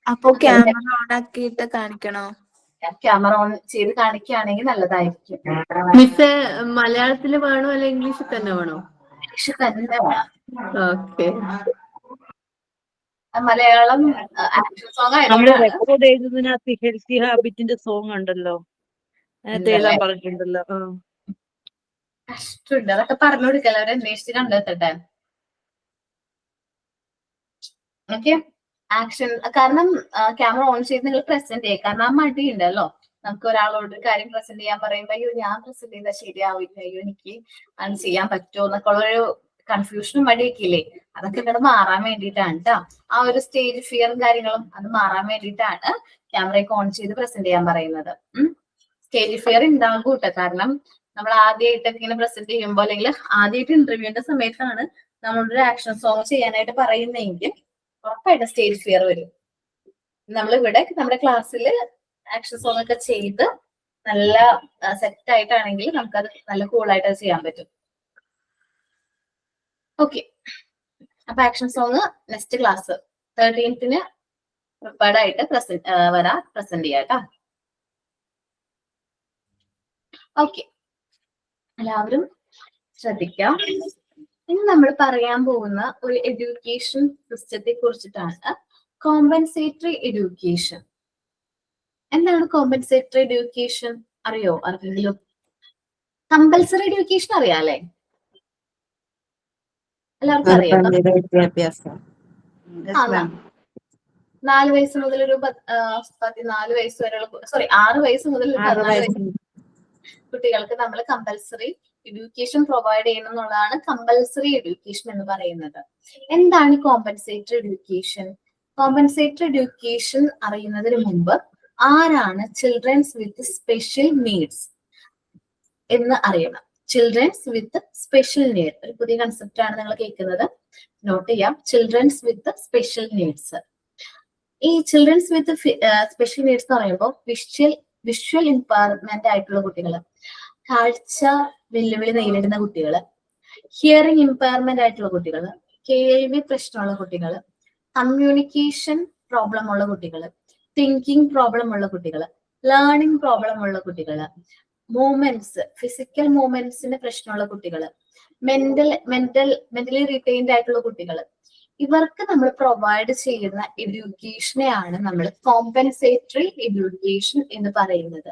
അപ്പൊ ക്യാമറ ഓൺ ആക്കിയിട്ട് കാണിക്കണോ? ക്യാമറ ഓൺ ചെയ്ത് കാണിക്കുകയാണെങ്കിൽ നല്ലതായിരിക്കും. മിസ് മലയാളത്തിൽ വേണോ അല്ലെ ഇംഗ്ലീഷിൽ തന്നെ വേണോ? ഇംഗ്ലീഷ് തന്നെ വേണം. ഓക്കെ. മലയാളം ആക്ഷൻ സോങ് നമ്മള് ആയതുകൊണ്ടാണ്. റെക്കോർഡ് ചെയ്തതിനകത്ത് ഹെൽത്തി ഹാബിറ്റിന്റെ സോങ് ഉണ്ടല്ലോ, അതിനകത്ത് എഴുതാൻ പറഞ്ഞിട്ടുണ്ടല്ലോ. കഷ്ടമുണ്ട്, അതൊക്കെ പറഞ്ഞു കൊടുക്കല്ലോ, അവരെ അന്വേഷിച്ച് കണ്ടെത്തട്ടെ. Okay, action. കാരണം ക്യാമറ ഓൺ ചെയ്ത് നിങ്ങൾ പ്രസന്റ് ചെയ്യുക. കാരണം ആ മടി ഉണ്ടല്ലോ, നമുക്ക് ഒരാളോട് ഒരു കാര്യം പ്രസന്റ് ചെയ്യാൻ പറയുമ്പോ അയ്യോ ഞാൻ പ്രസന്റ് ചെയ്താൽ ശരിയാവില്ല, അയ്യോ എനിക്ക് അത് ചെയ്യാൻ പറ്റുമോ എന്നൊക്കെ ഉള്ളൊരു കൺഫ്യൂഷനും മടിയൊക്കെ ഇല്ലേ, അതൊക്കെ ഇവിടെ മാറാൻ വേണ്ടിയിട്ടാണ് കേട്ടോ. ആ ഒരു സ്റ്റേജ് ഫിയറും കാര്യങ്ങളും അത് മാറാൻ വേണ്ടിയിട്ടാണ് ക്യാമറയൊക്കെ ഓൺ ചെയ്ത് പ്രസന്റ് ചെയ്യാൻ പറയുന്നത്. സ്റ്റേജ് ഫിയർ ഉണ്ടാകും കേട്ടോ. കാരണം നമ്മൾ ആദ്യമായിട്ടൊക്കെ ഇങ്ങനെ പ്രസന്റ് ചെയ്യുമ്പോൾ, അല്ലെങ്കിൽ ആദ്യമായിട്ട് ഇന്റർവ്യൂവിന്റെ സമയത്താണ് നമ്മളൊരു ആക്ഷൻ സോങ് ചെയ്യാനായിട്ട് പറയുന്നതെങ്കിൽ ഉറപ്പായിട്ട് സ്റ്റേജ് ഫിയർ വരും. നമ്മളിവിടെ നമ്മുടെ ക്ലാസ്സിൽ ആക്ഷൻ സോങ് ഒക്കെ ചെയ്ത് നല്ല സെറ്റ് ആയിട്ടാണെങ്കിൽ നമുക്കത് നല്ല കൂളായിട്ട് അത് ചെയ്യാൻ പറ്റും. ഓക്കെ, അപ്പൊ action song next class 13th prepared ആയിട്ട് പ്രസന്റ് ചെയ്യാം കേട്ടോ. ഓക്കെ, എല്ലാവരും ശ്രദ്ധിക്കാം. ഇനി നമ്മൾ പറയാൻ പോകുന്ന ഒരു എഡ്യൂക്കേഷൻ സിസ്റ്റത്തെ കുറിച്ചിട്ടാണ്, കോമ്പൻസേറ്ററി എഡ്യൂക്കേഷൻ. എന്താണ് കോമ്പൻസേറ്ററി എഡ്യൂക്കേഷൻ? അറിയോ ആർക്കെങ്കിലും? കമ്പൽസറി എഡ്യൂക്കേഷൻ അറിയാല്ലേ? എല്ലാവർക്കും അറിയാം. വിദ്യാഭ്യാസം 4 വയസ്സ് മുതൽ ഒരു 14 വയസ്സ് വരെയുള്ള 6 വയസ്സ് മുതൽ 14 വയസ്സ് കുട്ടികൾക്ക് നമ്മൾ കമ്പൽസറി എഡ്യൂക്കേഷൻ പ്രൊവൈഡ് ചെയ്യണം എന്നുള്ളതാണ് കമ്പൽസറി എഡ്യൂക്കേഷൻ എന്ന് പറയുന്നത്. എന്താണ് കോമ്പൻസേറ്ററി എഡ്യൂക്കേഷൻ? കോമ്പൻസേറ്ററി എഡ്യൂക്കേഷൻ അറിയുന്നതിന് മുമ്പ് ആരാണ് ചിൽഡ്രൻസ് വിത്ത് സ്പെഷ്യൽ നീഡ്സ് എന്ന് അറിയണം. ചിൽഡ്രൻസ് വിത്ത് സ്പെഷ്യൽ നീഡ് ഒരു പുതിയ കൺസെപ്റ്റ് ആണ് നിങ്ങൾ കേൾക്കുന്നത്, നോട്ട് ചെയ്യാം. Children's with special needs. ഈ ചിൽഡ്രൻസ് വിത്ത് സ്പെഷ്യൽ നീഡ്സ് എന്ന് പറയുമ്പോൾ വിഷ്വൽ ഇമ്പയർമെന്റ് ആയിട്ടുള്ള കുട്ടികൾ, കാഴ്ച വെല്ലുവിളി നേരിടുന്ന കുട്ടികൾ, ഹിയറിംഗ് ഇമ്പയർമെന്റ് ആയിട്ടുള്ള കുട്ടികൾ, കേൾവി പ്രശ്നമുള്ള കുട്ടികൾ, കമ്മ്യൂണിക്കേഷൻ പ്രോബ്ലം ഉള്ള കുട്ടികൾ, തിങ്കിങ് പ്രോബ്ലം ഉള്ള കുട്ടികൾ, ലേണിംഗ് പ്രോബ്ലം ഉള്ള കുട്ടികൾ, മൂവ്മെന്റ്സ് ഫിസിക്കൽ മൂവ്മെന്റ്സിന് പ്രശ്നമുള്ള കുട്ടികൾ, മെന്റലി റിറ്റൈൻഡ് ആയിട്ടുള്ള കുട്ടികൾ, ഇവർക്ക് നമ്മൾ പ്രൊവൈഡ് ചെയ്യുന്ന എഡ്യൂക്കേഷനെയാണ് നമ്മൾ കോമ്പൻസേറ്ററി എഡ്യൂക്കേഷൻ എന്ന് പറയുന്നത്.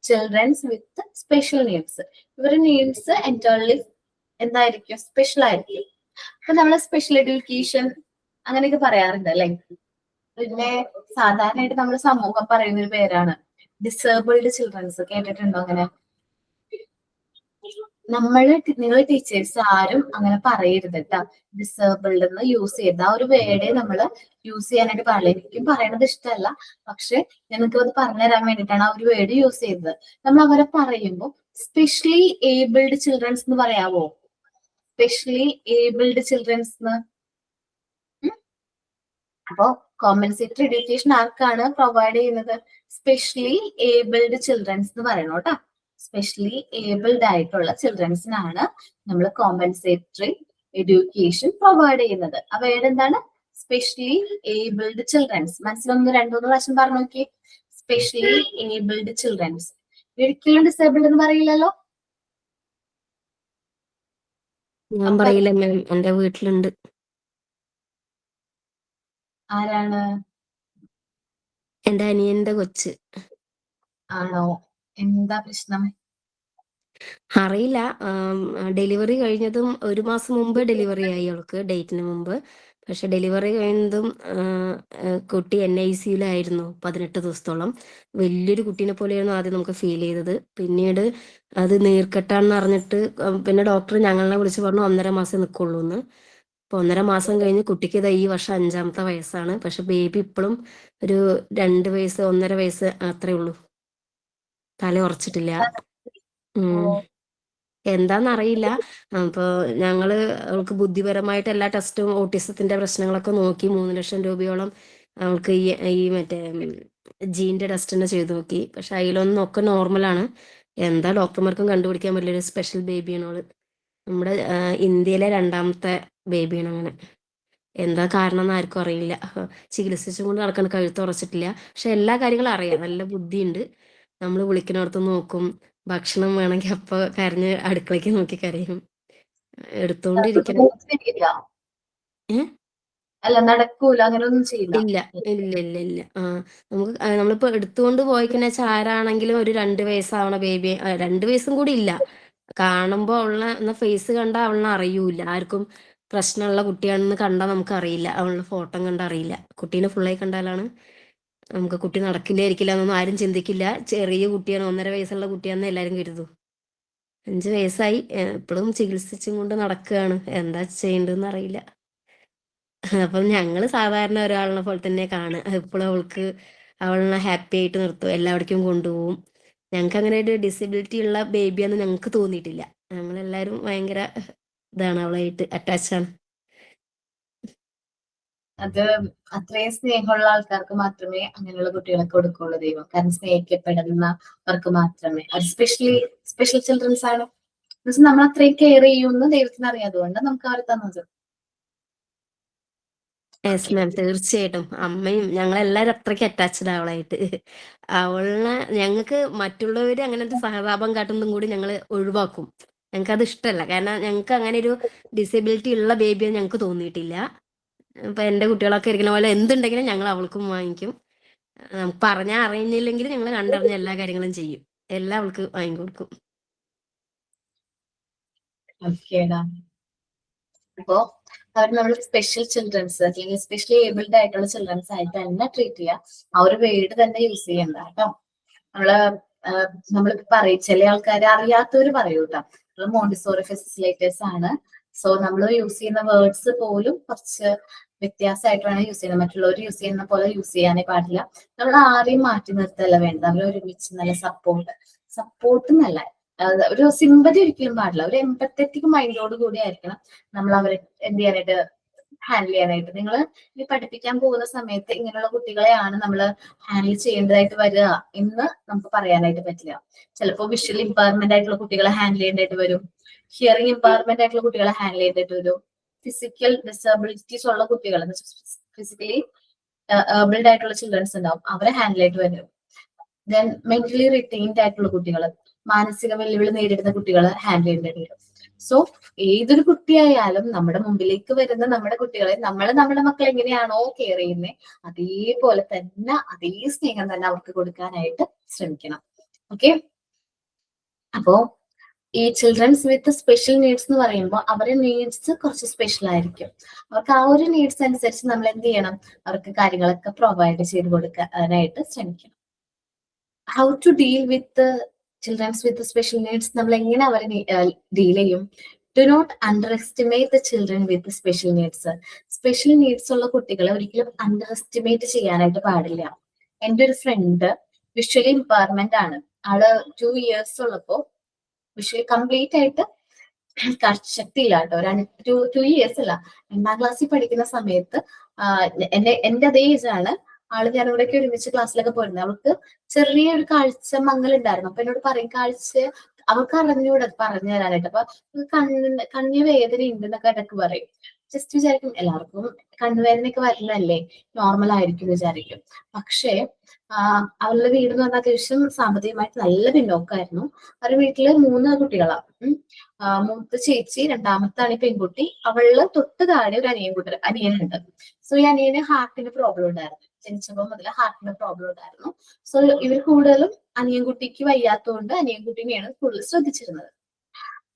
ചിൽഡ്രൻസ് വിത്ത് സ്പെഷ്യൽ നീഡ്സ്, ഇവരുടെ നീഡ്സ് എൻറ്റയർലി എന്തായിരിക്കും? സ്പെഷ്യൽ ആയിരിക്കും. അപ്പൊ നമ്മൾ സ്പെഷ്യൽ എഡ്യൂക്കേഷൻ അങ്ങനെയൊക്കെ പറയാറുണ്ട് അല്ലെ. പിന്നെ സാധാരണയായിട്ട് നമ്മൾ സമൂഹം പറയുന്ന ഒരു പേരാണ് ഡിസേബിൾഡ് ചിൽഡ്രൻസ്. കേട്ടിട്ടുണ്ടോ അങ്ങനെ? നിങ്ങൾ ടീച്ചേഴ്സ് ആരും അങ്ങനെ പറയരുത് കേട്ടോ. ഡിസേബിൾഡ് എന്ന് യൂസ് ചെയ്ത് ആ ഒരു വേർഡേ നമ്മൾ യൂസ് ചെയ്യാനായിട്ട് പാടില്ല. എനിക്കും പറയണത് ഇഷ്ടമല്ല, പക്ഷെ ഞങ്ങൾക്ക് അത് പറഞ്ഞു തരാൻ വേണ്ടിയിട്ടാണ് ആ ഒരു വേർഡ് യൂസ് ചെയ്തത്. നമ്മൾ അവരെ പറയുമ്പോൾ സ്പെഷ്യലി ഏബിൾഡ് ചിൽഡ്രൻസ് എന്ന് പറയാവോ? സ്പെഷ്യലി ഏബിൾഡ് ചിൽഡ്രൻസ് എന്ന്. അപ്പോ കോമ്പൻസേറ്ററി എഡ്യൂക്കേഷൻ ആർക്കാണ് പ്രൊവൈഡ് ചെയ്യുന്നത്? സ്പെഷ്യലി ഏബിൾഡ് ചിൽഡ്രൻസ് എന്ന് പറയണം കേട്ടോ. സ്പെഷ്യലി ഏബിൾഡ് ആയിട്ടുള്ള ചിൽഡ്രൻസിനാണ് നമ്മൾ കോമ്പൻസേറ്ററി എഡ്യൂക്കേഷൻ പ്രൊവൈഡ് ചെയ്യുന്നത്. ആ വേർഡ് എന്താണ്? Specially abled childrens. മനസ്സിലൊന്ന് രണ്ടൂന്ന് പ്രാവശ്യം പറഞ്ഞു നോക്കി. Specially abled childrens. ഒരിക്കലും ഡിസേബിൾഡ് എന്ന് പറയില്ലല്ലോ. ഞാൻ പറയില്ല മാം, എന്റെ വീട്ടിലുണ്ട്. ആരാണ്? എന്റെ അനിയന്റെ കൊച്ച്. ആണോ? എന്താ പ്രശ്നം? അറിയില്ല. ഡെലിവറി കഴിഞ്ഞതും 1 മാസം മുമ്പ് ഡെലിവറി ആയി അവൾക്ക്, ഡേറ്റിന് മുമ്പ്. പക്ഷെ ഡെലിവറി കഴിഞ്ഞതും കുട്ടി NICUലായിരുന്നു 18 ദിവസത്തോളം. വലിയൊരു കുട്ടീനെ പോലെയായിരുന്നു ആദ്യം നമുക്ക് ഫീൽ ചെയ്തത്. പിന്നീട് അത് നീർക്കെട്ടാണെന്ന് അറിഞ്ഞിട്ട് പിന്നെ ഡോക്ടർ ഞങ്ങളെ വിളിച്ച് പറഞ്ഞു 1.5 മാസം നിൽക്കുള്ളൂ എന്ന്. അപ്പോൾ 1.5 മാസം കഴിഞ്ഞ് കുട്ടിക്ക് ഇതാ ഈ വർഷം 5ാമത്തെ വയസ്സാണ്. പക്ഷെ ബേബി ഇപ്പോഴും ഒരു 2 വയസ്സ് 1.5 വയസ്സ് അത്രേ ഉള്ളൂ. തല ഉറച്ചിട്ടില്ല. എന്താന്നറിയില്ല. അപ്പോൾ ഞങ്ങള് അവൾക്ക് ബുദ്ധിപരമായിട്ട് എല്ലാ ടെസ്റ്റും ഓട്ടിസത്തിന്റെ പ്രശ്നങ്ങളൊക്കെ നോക്കി. 3 ലക്ഷം രൂപയോളം അവൾക്ക് ഈ മറ്റേ ജീൻ്റെ ടെസ്റ്റ് തന്നെ ചെയ്തു നോക്കി. പക്ഷെ അതിലൊന്നും ഒക്കെ നോർമലാണ്. എന്താ ഡോക്ടർമാർക്കും കണ്ടുപിടിക്കാൻ പറ്റില്ല. ഒരു സ്പെഷ്യൽ ബേബിയാണ് അവള്. നമ്മുടെ ഇന്ത്യയിലെ 2ാമത്തെ ബേബിയാണ് അങ്ങനെ. എന്താ കാരണം എന്ന് ആർക്കും അറിയില്ല. ചികിത്സിച്ചും കൊണ്ട് നടക്കാൻ കഴുത്തുറച്ചിട്ടില്ല. പക്ഷെ എല്ലാ കാര്യങ്ങളും അറിയാം. നല്ല ബുദ്ധിയുണ്ട്. നമ്മൾ വിളിക്കുന്നിടത്ത് നോക്കും. ഭക്ഷണം വേണമെങ്കിൽ അപ്പൊ കരഞ്ഞ് അടുക്കളയ്ക്ക് നോക്കി കരയും. എടുത്തോണ്ടിരിക്കണം. അല്ല, നടക്കൂല, അങ്ങനെ ഒന്നും ചെയ്യില്ല. ഇല്ല ഇല്ല ഇല്ല ഇല്ല. നമുക്ക് നമ്മളിപ്പോ എടുത്തുകൊണ്ട് പോയിക്കുന്ന വെച്ചാൽ ആരാണെങ്കിലും ഒരു 2 വയസ്സാവണ ബേബി, 2 വയസ്സും കൂടി ഇല്ല, കാണുമ്പോൾ അവളുടെ ഫേസ് കണ്ടാൽ അവളിനെ അറിയൂല. ആർക്കും പ്രശ്നമുള്ള കുട്ടിയാണെന്ന് കണ്ടാൽ നമുക്ക് അറിയില്ല. അവളുടെ ഫോട്ടോ കണ്ടാൽ അറിയില്ല. കുട്ടീനെ ഫുള്ളായി കണ്ടാലാണ് നമുക്ക് കുട്ടി നടക്കില്ലായിരിക്കില്ല എന്നൊന്നും ആരും ചിന്തിക്കില്ല. ചെറിയ കുട്ടിയാണ്, 1.5 വയസ്സുള്ള കുട്ടിയാണെന്ന് എല്ലാവരും കരുതും. 5 വയസ്സായി. എപ്പോഴും ചികിത്സിച്ചും കൊണ്ട് നടക്കുകയാണ്. എന്താ ചെയ്യേണ്ടതെന്ന് അറിയില്ല. അപ്പം ഞങ്ങൾ സാധാരണ ഒരാളിനെ പോലെ തന്നെ കാണുക. എപ്പോഴും അവളിനെ ഹാപ്പി ആയിട്ട് നിർത്തും, എല്ലായിടേക്കും കൊണ്ടുപോകും. ഞങ്ങൾക്ക് അങ്ങനെ ഒരു ഡിസബിലിറ്റി ഉള്ള ബേബിയാന്ന് ഞങ്ങൾക്ക് തോന്നിയിട്ടില്ല. ഞങ്ങളെല്ലാവരും ഭയങ്കര ഇതാണ്, അവളായിട്ട് അറ്റാച്ചാണ്. അത് അത്രയും സ്നേഹമുള്ള ആൾക്കാർക്ക് മാത്രമേ അങ്ങനെയുള്ള കുട്ടികളെ കൊടുക്കുള്ളൂ ദൈവം. കാരണം സ്നേഹിക്കപ്പെടുന്നവർക്ക് മാത്രമേ. അത് സ്പെഷ്യൽ ചിൽഡ്രൻസ് ആണ്. എന്നുവെച്ചാൽ നമ്മൾ അത്രയും കെയർ ചെയ്യുമെന്ന് ദൈവത്തിന് അറിയാം. അതുകൊണ്ട് നമുക്ക് അവർ തന്നത്. യെസ് മാം, തീർച്ചയായിട്ടും. അമ്മയും ഞങ്ങളെല്ലാവരും അത്രയ്ക്ക് അറ്റാച്ച്ഡ് അവളായിട്ട്. അവളിനെ ഞങ്ങൾക്ക് മറ്റുള്ളവർ അങ്ങനത്തെ സഹതാപം കാട്ടുന്നതും കൂടി ഞങ്ങൾ ഒഴിവാക്കും. ഞങ്ങൾക്ക് അത് ഇഷ്ടമല്ല. കാരണം ഞങ്ങൾക്ക് അങ്ങനെ ഒരു ഡിസബിലിറ്റി ഉള്ള ബേബിയെന്ന് ഞങ്ങൾക്ക് തോന്നിയിട്ടില്ല. ഇപ്പൊ എൻ്റെ കുട്ടികളൊക്കെ ഇരിക്കുന്ന പോലെ എന്തുണ്ടെങ്കിലും ഞങ്ങൾ അവൾക്കും വാങ്ങിക്കും. നമുക്ക് പറഞ്ഞാൽ അറിയുന്നില്ലെങ്കിൽ ഞങ്ങൾ കണ്ടറിഞ്ഞ എല്ലാ കാര്യങ്ങളും ചെയ്യും. എല്ലാം അവൾക്ക് വാങ്ങിക്കൊടുക്കും. ഓക്കേടാ. അപ്പോ അവർ നമ്മൾ സ്പെഷ്യൽ ചിൽഡ്രൻസ് അല്ലെങ്കിൽ സ്പെഷ്യലി ഏബിൾഡ് ആയിട്ടുള്ള ചിൽഡ്രൻസ് ആയിട്ട് തന്നെ ട്രീറ്റ് ചെയ്യുക. ആ ഒരു വേർഡ് തന്നെ യൂസ് ചെയ്യണ്ട കേട്ടോ. നമ്മളിപ്പോ പറയും, ചില ആൾക്കാർ അറിയാത്തവര് പറയൂ കേട്ടോ. നമ്മൾ മോണ്ടിസോറി ഫെസിലിറ്റേഴ്സ് ആണ്. സോ നമ്മൾ യൂസ് ചെയ്യുന്ന വേർഡ്സ് പോലും കുറച്ച് വ്യത്യാസമായിട്ട് വേണം യൂസ് ചെയ്യുന്നത്. മറ്റുള്ളവർ യൂസ് ചെയ്യുന്ന പോലെ യൂസ് ചെയ്യാനേ പാടില്ല. നമ്മൾ ആരെയും മാറ്റി നിർത്തല്ല വേണ്ടത്. അവർ ഒരുമിച്ച് നല്ല സപ്പോർട്ട് എന്നല്ല, ഒരു സിമ്പതി ഒരിക്കലും പാടില്ല. ഒരു എംപത്തറ്റിക് മൈൻഡോട് കൂടി ആയിരിക്കണം നമ്മൾ അവരെ എന്ത് ചെയ്യാനായിട്ട്, ഹാൻഡിൽ ചെയ്യാനായിട്ട്. നിങ്ങൾ ഈ പഠിപ്പിക്കാൻ പോകുന്ന സമയത്ത് ഇങ്ങനെയുള്ള കുട്ടികളെയാണ് നമ്മൾ ഹാൻഡിൽ ചെയ്യേണ്ടതായിട്ട് വരിക എന്ന് നമുക്ക് പറയാനായിട്ട് പറ്റില്ല. ചിലപ്പോൾ വിഷ്വൽ ഇമ്പയർമെന്റ് ആയിട്ടുള്ള കുട്ടികളെ ഹാൻഡിൽ ചെയ്യേണ്ടതായിട്ട് വരും. ഹിയറിംഗ് ഇമ്പയർമെന്റ് ആയിട്ടുള്ള കുട്ടികളെ ഹാൻഡിൽ ചെയ്യേണ്ടതായിട്ട് വരും. ഫിസിക്കൽ ഡിസബിലിറ്റീസ് ഉള്ള കുട്ടികൾ, ഫിസിക്കലി ഏബിൾഡ് ആയിട്ടുള്ള ചിൽഡ്രൻസ് ഉണ്ടാവും, അവരെ ഹാൻഡിൽ ആയിട്ട് വരും. ദെൻ മെന്റലി റിറ്റൈൻഡ് ആയിട്ടുള്ള കുട്ടികൾ, മാനസിക വെല്ലുവിളി നേരിടുന്ന കുട്ടികളെ ഹാൻഡിൽ ചെയ്യേണ്ടി വരും. സോ ഏതൊരു കുട്ടിയായാലും നമ്മുടെ മുമ്പിലേക്ക് വരുന്ന നമ്മുടെ കുട്ടികളെ നമ്മുടെ മക്കളെ എങ്ങനെയാണോ കെയർ ചെയ്യുന്നത് അതേപോലെ തന്നെ അതേ സ്നേഹം തന്നെ അവർക്ക് കൊടുക്കാനായിട്ട് ശ്രമിക്കണം. ഓക്കെ. അപ്പോ ഈ ചിൽഡ്രൻസ് വിത്ത് സ്പെഷ്യൽ നീഡ്സ് എന്ന് പറയുമ്പോൾ അവരുടെ നീഡ്സ് കുറച്ച് സ്പെഷ്യൽ ആയിരിക്കും. അവർക്ക് ആ ഒരു നീഡ്സ് അനുസരിച്ച് നമ്മൾ എന്ത് ചെയ്യണം, അവർക്ക് കാര്യങ്ങളൊക്കെ പ്രൊവൈഡ് ചെയ്ത് കൊടുക്കാനായിട്ട് ശ്രമിക്കണം. How to deal with childrens with special needs നമ്മൾ എങ്ങനെ അവരെ ഡീൽ ചെയ്യും? Do not underestimate the children with special needs. Special needs ഉള്ള കുട്ടികളെ ഒരിക്കലും അണ്ടർ എസ്റ്റിമേറ്റ് ചെയ്യാനായിട്ട് പാടില്ല. എൻ്റെ ഒരു ഫ്രണ്ട് വിഷ്വലി ഇമ്പയർമെന്റ് ആണ്. ആള് 2 years ഉള്ളപ്പോ വിഷ്വലി കംപ്ലീറ്റ് ആയിട്ട് കാഴ്ചശക്തി ഇല്ല കേട്ടോ. 2 years അല്ല, 2ാം ക്ലാസ്സിൽ പഠിക്കുന്ന സമയത്ത് എന്റെ അതേ ഏജ് ആണ് ആള്. ഞാൻ ഇവിടേക്ക് ഒരുമിച്ച് ക്ലാസ്സിലൊക്കെ പോയിരുന്നത്. അവൾക്ക് ചെറിയൊരു കാഴ്ച മങ്ങലുണ്ടായിരുന്നു. അപ്പൊ എന്നോട് പറയും അവൾക്ക് അറിഞ്ഞൂടെ പറഞ്ഞു തരാനായിട്ട്. അപ്പൊ കണ്ണിന് വേദന ഉണ്ടെന്നൊക്കെ ഇടയ്ക്ക് പറയും. ജസ്റ്റ് വിചാരിക്കും എല്ലാവർക്കും കണ്ണുവേദനയൊക്കെ വരുന്നതല്ലേ, നോർമൽ ആയിരിക്കും വിചാരിക്കും. പക്ഷേ അവളുടെ വീട് എന്ന് പറഞ്ഞാൽ അത്യാവശ്യം സാമ്പത്തികമായിട്ട് നല്ല പിന്നോക്കമായിരുന്നു. അവരുടെ വീട്ടില് 3 കുട്ടികളാണ്. മൂത്ത ചേച്ചി, രണ്ടാമത്താണ് ഈ പെൺകുട്ടി. അവളില് തൊട്ട് താഴെ ഒരു അനിയനുണ്ട്. സോ ഈ അനിയന് ഹാർട്ടിന് പ്രോബ്ലം ഉണ്ടായിരുന്നു. ജനിച്ചപ്പോൾ മുതൽ ഹാർട്ടിന് പ്രോബ്ലം ഉണ്ടായിരുന്നു. സോ ഇവർ കൂടുതലും അനിയൻകുട്ടിക്ക് വയ്യാത്തതുകൊണ്ട് അനിയൻകുട്ടിനെയാണ് കൂടുതൽ ശ്രദ്ധിച്ചിരുന്നത്.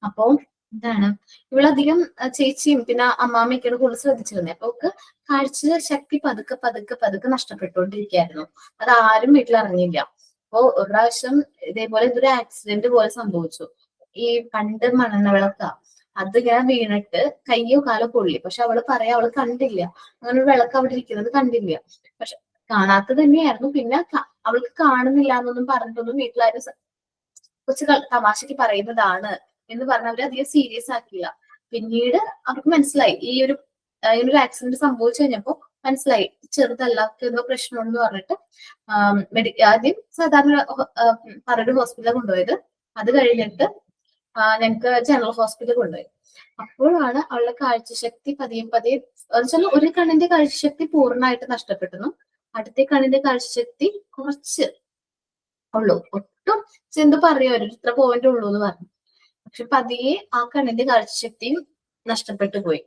അപ്പോ എന്താണ് ഇവളധികം ചേച്ചിയും പിന്നെ അമ്മാമ്മയൊക്കെയാണ് കൂടുതൽ ശ്രദ്ധിച്ചിരുന്നത്. അപ്പൊ അവൾക്ക് കാഴ്ച ശക്തി പതുക്കെ പതുക്കെ പതുക്കെ നഷ്ടപ്പെട്ടുകൊണ്ടിരിക്കുകയായിരുന്നു. അത് ആരും വീട്ടിൽ അറിഞ്ഞില്ല. അപ്പോ ഒരു പ്രാവശ്യം ഇതേപോലെ ഇതൊരു ആക്സിഡന്റ് പോലെ സംഭവിച്ചു. ഈ പണ്ട് മണ്ണെണ്ണ വിളക്ക അത് ഇങ്ങനെ വീണിട്ട് കയ്യോ കാലോ പൊള്ളി. പക്ഷെ അവള് പറയാ അവള് കണ്ടില്ല, അങ്ങനെ ഒരു വിളക്ക് അവിടെ ഇരിക്കുന്നത് കണ്ടില്ല. പക്ഷെ കാണാത്തത് തന്നെയായിരുന്നു. പിന്നെ അവൾക്ക് കാണുന്നില്ല എന്നൊന്നും പറഞ്ഞിട്ടൊന്നും വീട്ടിലാരും കുറച്ച് തമാശക്ക് പറയുന്നതാണ് എന്ന് പറഞ്ഞ് അവര് അധികം സീരിയസ് ആക്കിയില്ല. പിന്നീട് അവർക്ക് മനസ്സിലായി ഈ ഒരു ആക്സിഡന്റ് സംഭവിച്ചു കഴിഞ്ഞപ്പോ മനസ്സിലായി ചെറുതല്ല, എന്തോ പ്രശ്നമുണ്ടെന്ന് പറഞ്ഞിട്ട് ആദ്യം സാധാരണ പറട് ഹോസ്പിറ്റലിൽ കൊണ്ടുപോയത്. അത് കഴിഞ്ഞിട്ട് ഞങ്ങൾക്ക് ജനറൽ ഹോസ്പിറ്റലിൽ കൊണ്ടുപോയി. അപ്പോഴാണ് അവളുടെ കാഴ്ചശക്തി പതിയെ വെച്ചാൽ ഒരു കണ്ണിന്റെ കാഴ്ചശക്തി പൂർണ്ണമായിട്ട് നഷ്ടപ്പെട്ടു. അടുത്ത കണ്ണിന്റെ കാഴ്ചശക്തി കുറച്ച് ഉള്ളൂ, ഒട്ടും എന്ത് പറയോ ഇത്ര പോയിന്റ് ഉള്ളൂ എന്ന് പറഞ്ഞു. പക്ഷെ പതിയെ ആ കണ്ണിന്റെ കാഴ്ചശക്തിയും നഷ്ടപ്പെട്ടു പോയി.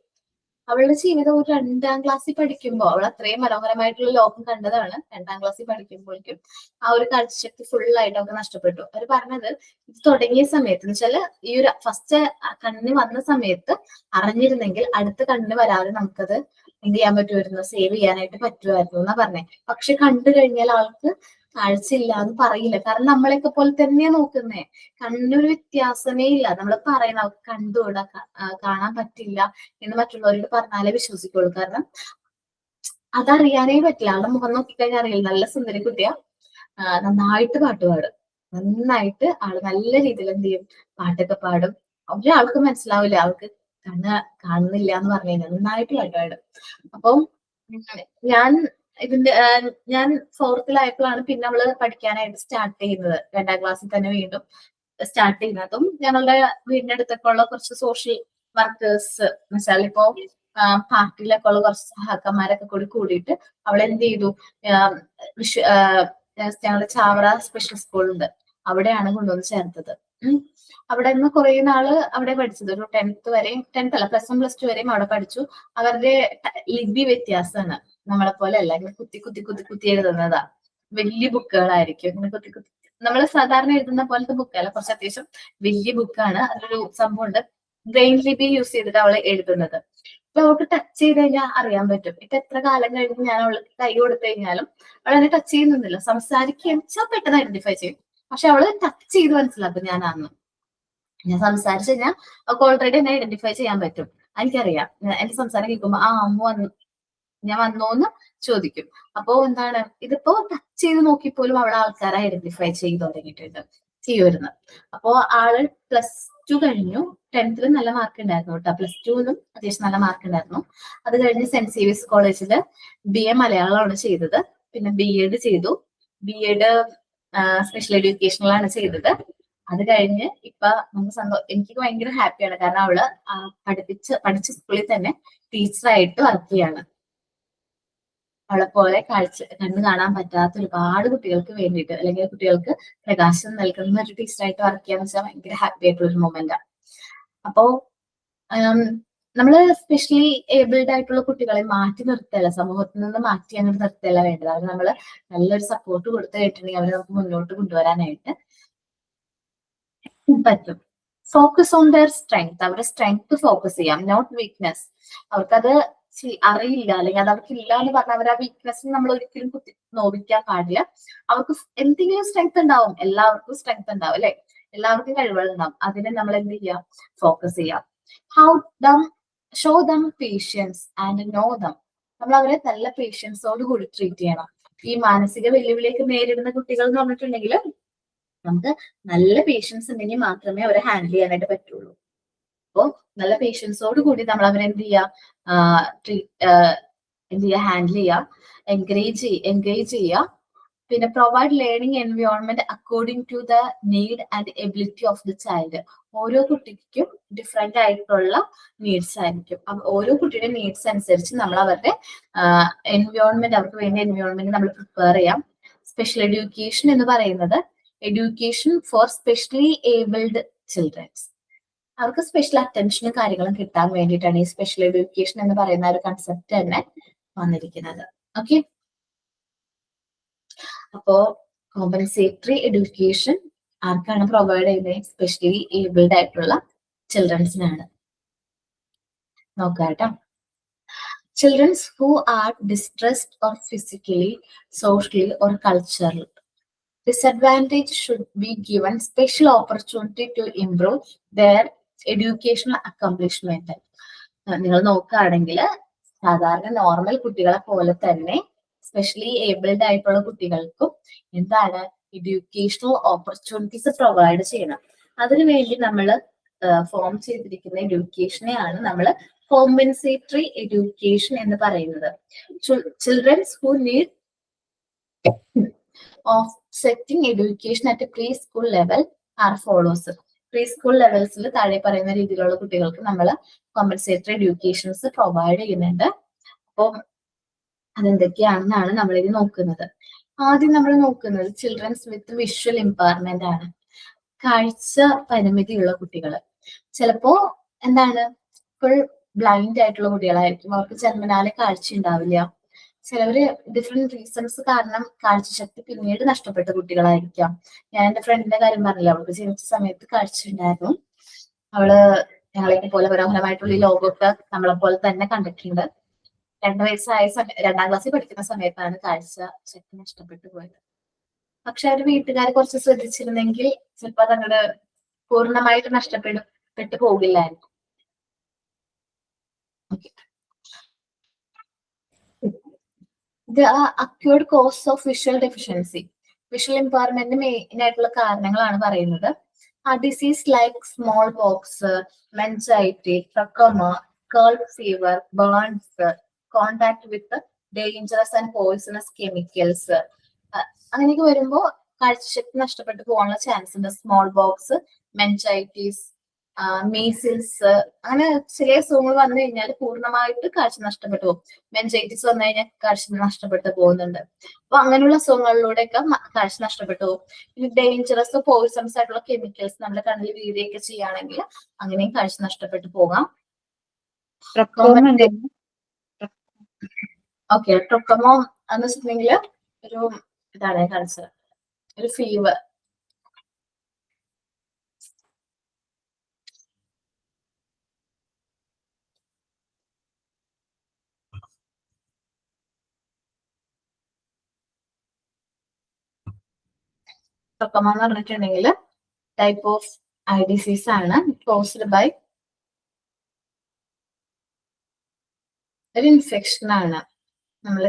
അവളുടെ ജീവിതം ഒരു 2ാം ക്ലാസ്സിൽ പഠിക്കുമ്പോൾ, അവൾ അത്രയും മനോഹരമായിട്ടുള്ള ലോകം കണ്ടതാണ്. 2ാം ക്ലാസ്സിൽ പഠിക്കുമ്പോഴേക്കും ആ ഒരു കാഴ്ചശക്തി ഫുള്ളായിട്ട് അവർക്ക് നഷ്ടപ്പെട്ടു. അവർ പറഞ്ഞത് ഇത് തുടങ്ങിയ സമയത്ത് എന്ന് വെച്ചാല് ഈ ഒരു ഫസ്റ്റ് കണ്ണിന് വന്ന സമയത്ത് അറിഞ്ഞിരുന്നെങ്കിൽ അടുത്ത കണ്ണിന് വരാതെ നമുക്കത് എന്ത് ചെയ്യാൻ പറ്റുമായിരുന്നു, സേവ് ചെയ്യാനായിട്ട് പറ്റുമായിരുന്നു എന്നാ പറഞ്ഞേ. പക്ഷെ കണ്ടു കഴിഞ്ഞാൽ ആൾക്ക് കാഴ്ചയില്ല എന്ന് പറയില്ല. കാരണം നമ്മളെയൊക്കെ പോലെ തന്നെയാ നോക്കുന്നേ. കണ്ണൊരു വ്യത്യാസമേ ഇല്ല. നമ്മൾ പറയണം അവർക്ക് കണ്ടുകൂടാ, കാണാൻ പറ്റില്ല എന്ന് മറ്റുള്ളവരോട് പറഞ്ഞാലേ വിശ്വസിക്കുള്ളൂ. കാരണം അതറിയാനേ പറ്റില്ല. ആളുടെ മുഖം നോക്കിക്കഴിഞ്ഞാൽ അറിയില്ല. നല്ല സുന്ദരി കുട്ടിയാ, നന്നായിട്ട് പാട്ട് പാടും. നന്നായിട്ട് ആള് നല്ല രീതിയിൽ എന്ത് ചെയ്യും, പാട്ടൊക്കെ പാടും. ഒരാൾക്ക് മനസ്സിലാവില്ല അവൾക്ക് കാണുന്നില്ല എന്ന് പറഞ്ഞു കഴിഞ്ഞാൽ നന്നായിട്ട് പാട്ട് പാടും. അപ്പം ഞാൻ 4th പിന്നെ അവള് പഠിക്കാനായിട്ട് സ്റ്റാർട്ട് ചെയ്യുന്നത്. 2ാം ക്ലാസ്സിൽ തന്നെ വീണ്ടും സ്റ്റാർട്ട് ചെയ്യുന്നതും ഞങ്ങളുടെ വീടിന്റെ അടുത്തൊക്കെ ഉള്ള കുറച്ച് സോഷ്യൽ വർക്കേഴ്സ് എന്നുവെച്ചാൽ ഇപ്പോ പാർട്ടിയിലൊക്കെ ഉള്ള കുറച്ച് സഹാക്കന്മാരൊക്കെ കൂടിയിട്ട് അവളെ എന്ത് ചെയ്തു, ഞങ്ങളുടെ ചാവറ സ്പെഷ്യൽ സ്കൂളുണ്ട്, അവിടെയാണ് കൊണ്ടുവന്ന് ചേർത്തത്. അവിടെ നിന്ന് കുറെ നാള് അവിടെ പഠിച്ചത്. ഒരു 10th വരെയും, 10th അല്ല +1 +2 വരെയും അവിടെ പഠിച്ചു. അവരുടെ ലിപി വ്യത്യാസമാണ്, നമ്മളെ പോലെ അല്ല ഇങ്ങനെ കുത്തി എഴുതുന്നതാ. വലിയ ബുക്കുകളായിരിക്കും, ഇങ്ങനെ കുത്തി നമ്മൾ സാധാരണ എഴുതുന്ന പോലത്തെ ബുക്കല്ല, കുറച്ച് അത്യാവശ്യം വലിയ ബുക്കാണ്. അതിലൊരു സംഭവമുണ്ട്, ബ്രെയിൻ ലിപി യൂസ് ചെയ്തിട്ട് അവള് എഴുതുന്നത്. ഇപ്പൊ അവൾക്ക് ടച്ച് ചെയ്ത് കഴിഞ്ഞാൽ അറിയാൻ പറ്റും. ഇപ്പൊ എത്ര കാലം കഴിഞ്ഞ് ഞാൻ അവൾക്ക് കൈ കൊടുത്തു കഴിഞ്ഞാലും അവൾ എന്നെ ടച്ച് ചെയ്യുന്നില്ല. സംസാരിക്കുക പെട്ടെന്ന് ഐഡന്റിഫൈ ചെയ്യും. പക്ഷെ അവള് ടച്ച് ചെയ്ത് മനസ്സിലാക്കും ഞാനാന്ന്. ഞാൻ സംസാരിച്ചു കഴിഞ്ഞാൽ അവൾക്ക് ഓൾറെഡി എന്നെ ഐഡന്റിഫൈ ചെയ്യാൻ പറ്റും. എനിക്കറിയാം, എന്റെ സംസാരം കേൾക്കുമ്പോ അമ്മ വന്നു, ഞാൻ വന്നോന്ന് ചോദിക്കും. അപ്പോ എന്താണ് ഇതിപ്പോ ടച്ച് ചെയ്ത് നോക്കിപ്പോലും അവിടെ ആൾക്കാരെ ഐഡന്റിഫൈ ചെയ്ത് തുടങ്ങിയിട്ടുണ്ട്, ചെയ്യുമായിരുന്നു. അപ്പോ ആള് +2 കഴിഞ്ഞു. 10th നല്ല മാർക്ക് ഉണ്ടായിരുന്നു കേട്ടോ. +2നും അത്യാവശ്യം നല്ല മാർക്ക് ഉണ്ടായിരുന്നു. അത് കഴിഞ്ഞ് സെന്റ് സേവിയർസ് കോളേജില് BA മലയാളമാണ് ചെയ്തത്. പിന്നെ B.Ed ചെയ്തു. B.Ed സ്പെഷ്യൽ എഡ്യൂക്കേഷനിലാണ് ചെയ്തത്. അത് കഴിഞ്ഞ് ഇപ്പൊ എനിക്ക് ഭയങ്കര ഹാപ്പിയാണ്. കാരണം അവള് പഠിച്ച സ്കൂളിൽ തന്നെ ടീച്ചറായിട്ട് വർക്ക് ചെയ്യാണ്. അവളെ പോലെ കണ്ണു കാണാൻ പറ്റാത്ത ഒരുപാട് കുട്ടികൾക്ക് വേണ്ടിയിട്ട്, അല്ലെങ്കിൽ കുട്ടികൾക്ക് പ്രകാശം നൽകുന്ന ഒരു ടീച്ചറായിട്ട് വർക്ക് ചെയ്യാന്ന് വെച്ചാൽ ഭയങ്കര ഹാപ്പി ആയിട്ടുള്ള ഒരു മൊമെന്റാണ്. അപ്പോ നമ്മള് സ്പെഷ്യലി ഏബിൾഡ് ആയിട്ടുള്ള കുട്ടികളെ മാറ്റി നിർത്തല്ല, സമൂഹത്തിൽ നിന്ന് മാറ്റി അങ്ങോട്ട് നിർത്തല്ല വേണ്ടത്. അവർ നമ്മള് നല്ലൊരു സപ്പോർട്ട് കൊടുത്തു കഴിഞ്ഞിട്ടുണ്ടെങ്കിൽ അവരെ നമുക്ക് മുന്നോട്ട് കൊണ്ടുവരാനായിട്ട് പറ്റും. ഫോക്കസ് ഓൺ ദർ സ്ട്രെങ്ത്, അവരുടെ സ്ട്രെങ്ത് ഫോക്കസ് ചെയ്യാം, നോട്ട് വീക്ക്നെസ്. അവർക്കത് അറിയില്ല, അല്ലെങ്കിൽ അത് അവർക്ക് ഇല്ല എന്ന് പറഞ്ഞാൽ അവർ ആ വീക്ക്നെസ് നമ്മൾ ഒരിക്കലും നോവിക്കാൻ പാടില്ല. അവർക്ക് എന്തെങ്കിലും സ്ട്രെങ്ത് ഉണ്ടാവും, എല്ലാവർക്കും സ്ട്രെങ്ത് ഉണ്ടാവും അല്ലെ. എല്ലാവർക്കും കഴിവുകൾ ഉണ്ടാവും. അതിനെ നമ്മൾ എന്ത് ചെയ്യാം, ഫോക്കസ് ചെയ്യാം. How them show them patience and know them. നമ്മൾ അവരെ നല്ല പേഷ്യൻസോട് കൂടി ട്രീറ്റ് ചെയ്യണം. ഈ മാനസിക വെല്ലുവിളിയൊക്കെ നേരിടുന്ന കുട്ടികൾ എന്ന് പറഞ്ഞിട്ടുണ്ടെങ്കിൽ നമുക്ക് നല്ല പേഷ്യൻസ് ഉണ്ടെങ്കിൽ മാത്രമേ അവരെ ഹാൻഡിൽ ചെയ്യാനായിട്ട് പറ്റുള്ളൂ. അപ്പോ നല്ല പേഷ്യൻസോട് കൂടി നമ്മൾ അവരെ എന്ത് ചെയ്യുക, ഹാൻഡിൽ ചെയ്യുക, എൻകറേജ് ചെയ്യുക. പിന്നെ provide learning environment according to the need and ability of the child. ഓരോ കുട്ടിക്കും ഡിഫറെന്റ് ആയിട്ടുള്ള നീഡ്സ് ആയിരിക്കും. ഓരോ കുട്ടിയുടെ നീഡ്സ് അനുസരിച്ച് നമ്മൾ അവരുടെ എൻവയോൺമെന്റ്, അവർക്ക് വേണ്ട എൻവയോൺമെന്റ് നമ്മൾ പ്രിപ്പയർ ചെയ്യാം. സ്പെഷ്യൽ എഡ്യൂക്കേഷൻ എന്ന് പറയുന്നത് education for specially abled children's. അവർക്ക് സ്പെഷ്യൽ അറ്റൻഷനും കാര്യങ്ങളും കിട്ടാൻ വേണ്ടിയിട്ടാണ് ഈ സ്പെഷ്യൽ എഡ്യൂക്കേഷൻ എന്ന് പറയുന്ന ഒരു കൺസെപ്റ്റ് തന്നെ വന്നിരിക്കുന്നത്. ഓക്കെ, അപ്പോ കോമ്പൻസേറ്ററി എഡ്യൂക്കേഷൻ ആർക്കാണ് പ്രൊവൈഡ് ചെയ്യുന്നത്? സ്പെഷ്യലി ഏബിൾഡ് ആയിട്ടുള്ള ചിൽഡ്രൻസിനാണ്. നോക്കാം കേട്ടോ. Children's who are distressed or physically, socially or cultural disadvantage should be given special opportunity to improve their educational accomplishment. നിങ്ങൾ നോക്കുകയാണെങ്കിൽ സാധാരണ നോർമൽ കുട്ടികളെ പോലെ തന്നെ സ്പെഷ്യലി ഏബിൾഡ് ആയിട്ടുള്ള കുട്ടികൾക്കും എന്താണ് എഡ്യൂക്കേഷണൽ ഓപ്പർച്യൂണിറ്റീസ് പ്രൊവൈഡ് ചെയ്യണം. അതിനുവേണ്ടി നമ്മൾ ഫോം ചെയ്തിരിക്കുന്ന എഡ്യൂക്കേഷനെയാണ് നമ്മൾ കോമ്പൻസേറ്ററി എഡ്യൂക്കേഷൻ എന്ന് പറയുന്നത്. Childrens who need of setting education at pre school level are follows. Pre school ലെവൽസിൽ താഴെ പറയുന്ന രീതിയിലുള്ള കുട്ടികൾക്ക് നമ്മൾ കോമ്പൻസേറ്ററി എഡ്യൂക്കേഷൻസ് പ്രൊവൈഡ് ചെയ്യുന്നുണ്ട്. അപ്പം അതെന്തൊക്കെയാണെന്നാണ് നമ്മളിത് നോക്കുന്നത്. ആദ്യം നമ്മൾ നോക്കുന്നത് ചിൽഡ്രൻസ് വിത്ത് വിഷ്വൽ ഇമ്പയർമെന്റ് ആണ്. കാഴ്ച പരിമിതിയുള്ള കുട്ടികൾ. ചിലപ്പോ എന്താണ് ഫുൾ ബ്ലൈൻഡ് ആയിട്ടുള്ള കുട്ടികളായിരിക്കും. അവർക്ക് ജന്മനാലെ കാഴ്ച ഉണ്ടാവില്ല. ചിലവര് ഡിഫറെന്റ് റീസൺസ് കാരണം കാഴ്ചശക്തി പിന്നീട് നഷ്ടപ്പെട്ട കുട്ടികളായിരിക്കാം. ഞാൻ എന്റെ ഫ്രണ്ടിന്റെ കാര്യം പറഞ്ഞില്ല, അവൾക്ക് ജനിച്ച സമയത്ത് കാഴ്ച ഉണ്ടായിരുന്നു. അവള് ഞങ്ങളെ പോലെ മനോഹരമായിട്ടുള്ള ഈ ലോകമൊക്കെ നമ്മളെ പോലെ തന്നെ കണ്ടിട്ടുണ്ട്. 2 വയസ്സായ 2ാം ക്ലാസ്സിൽ പഠിക്കുന്ന സമയത്താണ് കാഴ്ച ശക്തി നഷ്ടപ്പെട്ടു പോയത്. പക്ഷെ അവര് വീട്ടുകാർ കുറച്ച് ശ്രദ്ധിച്ചിരുന്നെങ്കിൽ ചിലപ്പോ അതങ്ങോട്ട് പൂർണ്ണമായിട്ട് നഷ്ടപ്പെട്ടു പോകില്ലായിരുന്നു. The acute cause of visual deficiency. Visual impairment main ആയിട്ടുള്ള കാരണങ്ങളാണ് പറയുന്നത്. ആ disease like smallpox, meningitis, trachoma, scald fever, burns, contact with dangerous and poisonous chemicals. അങ്ങനെയൊക്കെ വരുമ്പോൾ കാഴ്ചശക്തി നഷ്ടപ്പെട്ടു പോകാനുള്ള ചാൻസ് ഉണ്ട്. സ്മോൾ ബോക്സ്, മെൻജൈറ്റീസ്, മീസിൽസ്, അങ്ങനെ ചില അസുഖങ്ങൾ വന്നു കഴിഞ്ഞാൽ പൂർണ്ണമായിട്ട് കാഴ്ച നഷ്ടപ്പെട്ടു പോകും. മെൻജൈറ്റിസ് വന്നു കഴിഞ്ഞാൽ കാഴ്ച നഷ്ടപ്പെട്ടു പോകുന്നുണ്ട്. അപ്പൊ അങ്ങനെയുള്ള അസുഖങ്ങളിലൂടെയൊക്കെ കാഴ്ച നഷ്ടപ്പെട്ടു പോകും. പിന്നെ ഡേഞ്ചറസ് പോയിസൺസ് ആയിട്ടുള്ള കെമിക്കൽസ് നമ്മുടെ കണ്ണിൽ വീഴുകയൊക്കെ ചെയ്യുകയാണെങ്കിൽ അങ്ങനെയും കാഴ്ച നഷ്ടപ്പെട്ടു പോകാം. ഓക്കെ, ട്രൊക്കമോ എന്ന് വെച്ചിട്ടുണ്ടെങ്കിൽ ഒരു ഇതാണ് കാണിച്ചത്, ഒരു ഫീവർ. ട്രൊക്കമ എന്ന് പറഞ്ഞിട്ടുണ്ടെങ്കിൽ ടൈപ്പ് ഓഫ് ഐ ഡിസീസ് ആണ്. കോസ്ഡ് ബൈ ഒരു ഇൻഫെക്ഷൻ ആണ്. നമ്മൾ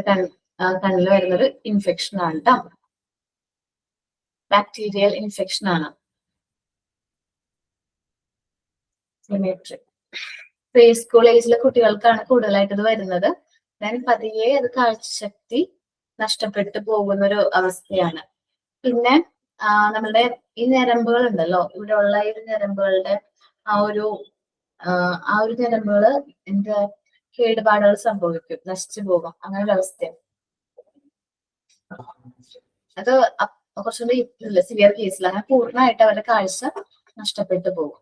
കണ്ണിൽ വരുന്നൊരു ഇൻഫെക്ഷൻ ആണ് കേട്ടോ. ബാക്ടീരിയൽ ഇൻഫെക്ഷൻ ആണ്. പ്രീ സ്കൂൾ ഏജിലെ കുട്ടികൾക്കാണ് കൂടുതലായിട്ട് ഇത് വരുന്നത്. ദെൻ പതിയെ അത് കാഴ്ചശക്തി നഷ്ടപ്പെട്ടു പോകുന്ന ഒരു അവസ്ഥയാണ്. പിന്നെ നമ്മളുടെ ഈ ഞരമ്പുകൾ ഉണ്ടല്ലോ, ഇവിടെ ഉള്ള ഈ ഞരമ്പുകളുടെ ആ ഒരു ഞരമ്പുകള് എന്താ കേടുപാടുകൾ സംഭവിക്കും, നശിച്ചു പോകും. അങ്ങനെ ഒരു അവസ്ഥയാണ്. അത് കുറച്ചുകൂടി സിവിയർ കേസിൽ അങ്ങനെ പൂർണ്ണമായിട്ട് അവരുടെ കാഴ്ച നഷ്ടപ്പെട്ടു പോകും.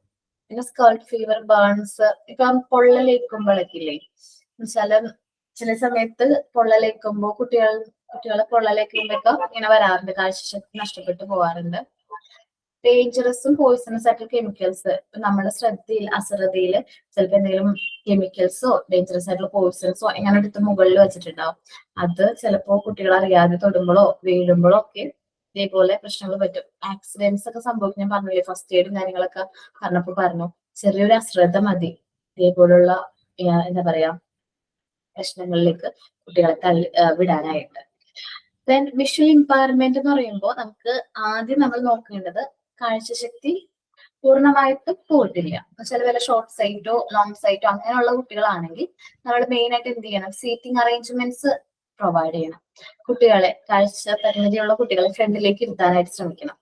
പിന്നെ സ്കേൾഡ് ഫീവർ, ബേൺസ്, ഇപ്പം പൊള്ളലേക്കുമ്പോഴൊക്കെ ഇല്ലേ, ചില സമയത്ത് പൊള്ളലേക്കുമ്പോ കുട്ടികളെ പൊള്ളലേക്കുമ്പോഴൊക്കെ ഇങ്ങനെ വരാറുണ്ട്, കാഴ്ചശക്തി നഷ്ടപ്പെട്ടു പോകാറുണ്ട്. ഡേഞ്ചറസും പോയിസണസ് ആയിട്ടുള്ള കെമിക്കൽസ് നമ്മുടെ അശ്രദ്ധയിൽ ചിലപ്പോൾ എന്തെങ്കിലും കെമിക്കൽസോ ഡേഞ്ചറസ് ആയിട്ടുള്ള പോയിസൺസോ എങ്ങനെ എടുത്ത് മുകളിൽ വെച്ചിട്ടുണ്ടാവും. അത് ചിലപ്പോ കുട്ടികൾ അറിയാതെ തൊടുമ്പോഴോ വീഴുമ്പോഴോ ഒക്കെ ഇതേപോലെ പ്രശ്നങ്ങൾ പറ്റും. ആക്സിഡന്റ്സ് ഒക്കെ സംഭവിക്കും. ഞാൻ പറഞ്ഞില്ലേ, ഫസ്റ്റ് എയ്ഡും കാര്യങ്ങളൊക്കെ പറഞ്ഞപ്പോ പറഞ്ഞു. ചെറിയൊരു അശ്രദ്ധ മതി ഇതേപോലുള്ള എന്താ പറയാ പ്രശ്നങ്ങളിലേക്ക് കുട്ടികളെ വിടാനായിട്ട്. ദെൻ വിഷ്വൽ ഇമ്പയർമെന്റ് എന്ന് പറയുമ്പോൾ നമുക്ക് ആദ്യം നമ്മൾ നോക്കേണ്ടത് കാഴ്ചശക്തി പൂർണ്ണമായിട്ടും പോയിട്ടില്ല. ചില വല്ല ഷോർട്ട് സൈറ്റോ ലോങ് സൈറ്റോ അങ്ങനെയുള്ള കുട്ടികളാണെങ്കിൽ നമ്മൾ മെയിൻ ആയിട്ട് എന്ത് ചെയ്യണം, സീറ്റിംഗ് അറേഞ്ച്മെന്റ്സ് പ്രൊവൈഡ് ചെയ്യണം. കുട്ടികളെ കാഴ്ച പരിമിതിയുള്ള കുട്ടികളെ ഫ്രണ്ടിലേക്ക് ഇരുത്താനായിട്ട് ശ്രമിക്കണം.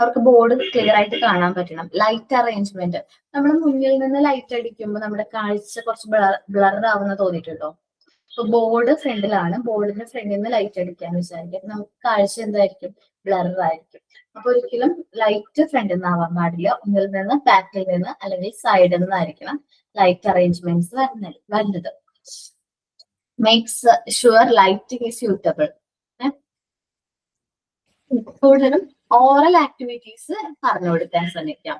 അവർക്ക് ബോർഡ് ക്ലിയർ ആയിട്ട് കാണാൻ പറ്റണം. ലൈറ്റ് അറേഞ്ച്മെന്റ്, നമ്മൾ മുന്നിൽ നിന്ന് ലൈറ്റ് അടിക്കുമ്പോൾ നമ്മുടെ കാഴ്ച കുറച്ച് ബ്ലർ ആവുന്ന തോന്നിയിട്ടുണ്ടോ? ഇപ്പൊ ബോർഡ് ഫ്രണ്ടിലാണ്, ബോർഡിന്റെ ഫ്രണ്ടിൽ നിന്ന് ലൈറ്റ് അടിക്കാന്ന് വിചാരിക്കും, നമുക്ക് കാഴ്ച എന്തായിരിക്കും, ബ്ലർ ആയിരിക്കും. അപ്പൊ ഒരിക്കലും ലൈറ്റ് ഫ്രണ്ടിൽ നിന്ന് ആവാൻ പാടില്ല. ഒന്നിൽ നിന്ന് ബാക്കിൽ നിന്ന് അല്ലെങ്കിൽ സൈഡിൽ നിന്നായിരിക്കണം ലൈറ്റ് അറേഞ്ച്മെന്റ്സ് വരുന്നത്. Makes sure lighting is suitable. കൂടുതലും ഓറൽ ആക്ടിവിറ്റീസ് പറഞ്ഞു കൊടുക്കാൻ ശ്രമിക്കാം.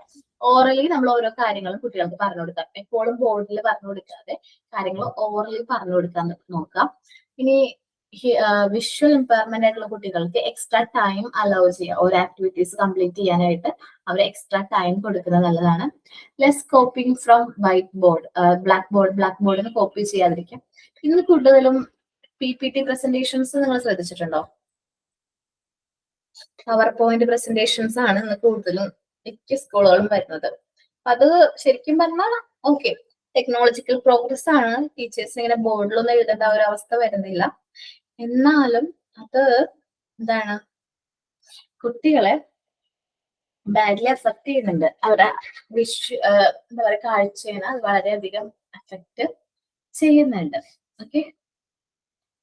ഓറലി നമ്മൾ ഓരോ കാര്യങ്ങളും കുട്ടികൾക്ക് പറഞ്ഞു കൊടുക്കാം. എപ്പോഴും ബോർഡിൽ പറഞ്ഞു കൊടുക്കാതെ കാര്യങ്ങൾ ഓറലി പറഞ്ഞു കൊടുക്കാൻ നോക്കാം. ഇനി വിഷ്വൽ ഇമ്പയർമെന്റ് ആയിട്ടുള്ള കുട്ടികൾക്ക് എക്സ്ട്രാ ടൈം അലൗ ചെയ്യാം. ഓരോ ആക്ടിവിറ്റീസ് കംപ്ലീറ്റ് ചെയ്യാനായിട്ട് അവർ എക്സ്ട്രാ ടൈം കൊടുക്കുന്നത് നല്ലതാണ്. Less coping from white board, black ബോർഡിന് കോപ്പി ചെയ്യാതിരിക്കാം. ഇന്ന് കൂടുതലും PPT പ്രസന്റേഷൻസ് നിങ്ങൾ ശ്രദ്ധിച്ചിട്ടുണ്ടോ? പവർ പോയിന്റ് പ്രസന്റേഷൻസ് ആണ് ഇന്ന് കൂടുതലും മിക്ക സ്കൂളുകളും വരുന്നത്. അത് ശരിക്കും പറഞ്ഞാൽ ഓക്കെ, ടെക്നോളജിക്കൽ പ്രോഗ്രസ് ആണ്. ടീച്ചേഴ്സ് ഇങ്ങനെ ബോർഡിലൊന്നും എഴുതേണ്ട ഒരു അവസ്ഥ വരുന്നില്ല. എന്നാലും അത് എന്താണ്, കുട്ടികളെ ബാഡ്ലി അഫക്ട് ചെയ്യുന്നുണ്ട്. അവരുടെ എന്താ പറയുക, കാഴ്ചയെ അത് വളരെയധികം അഫക്ട് ചെയ്യുന്നുണ്ട്. ഓക്കെ,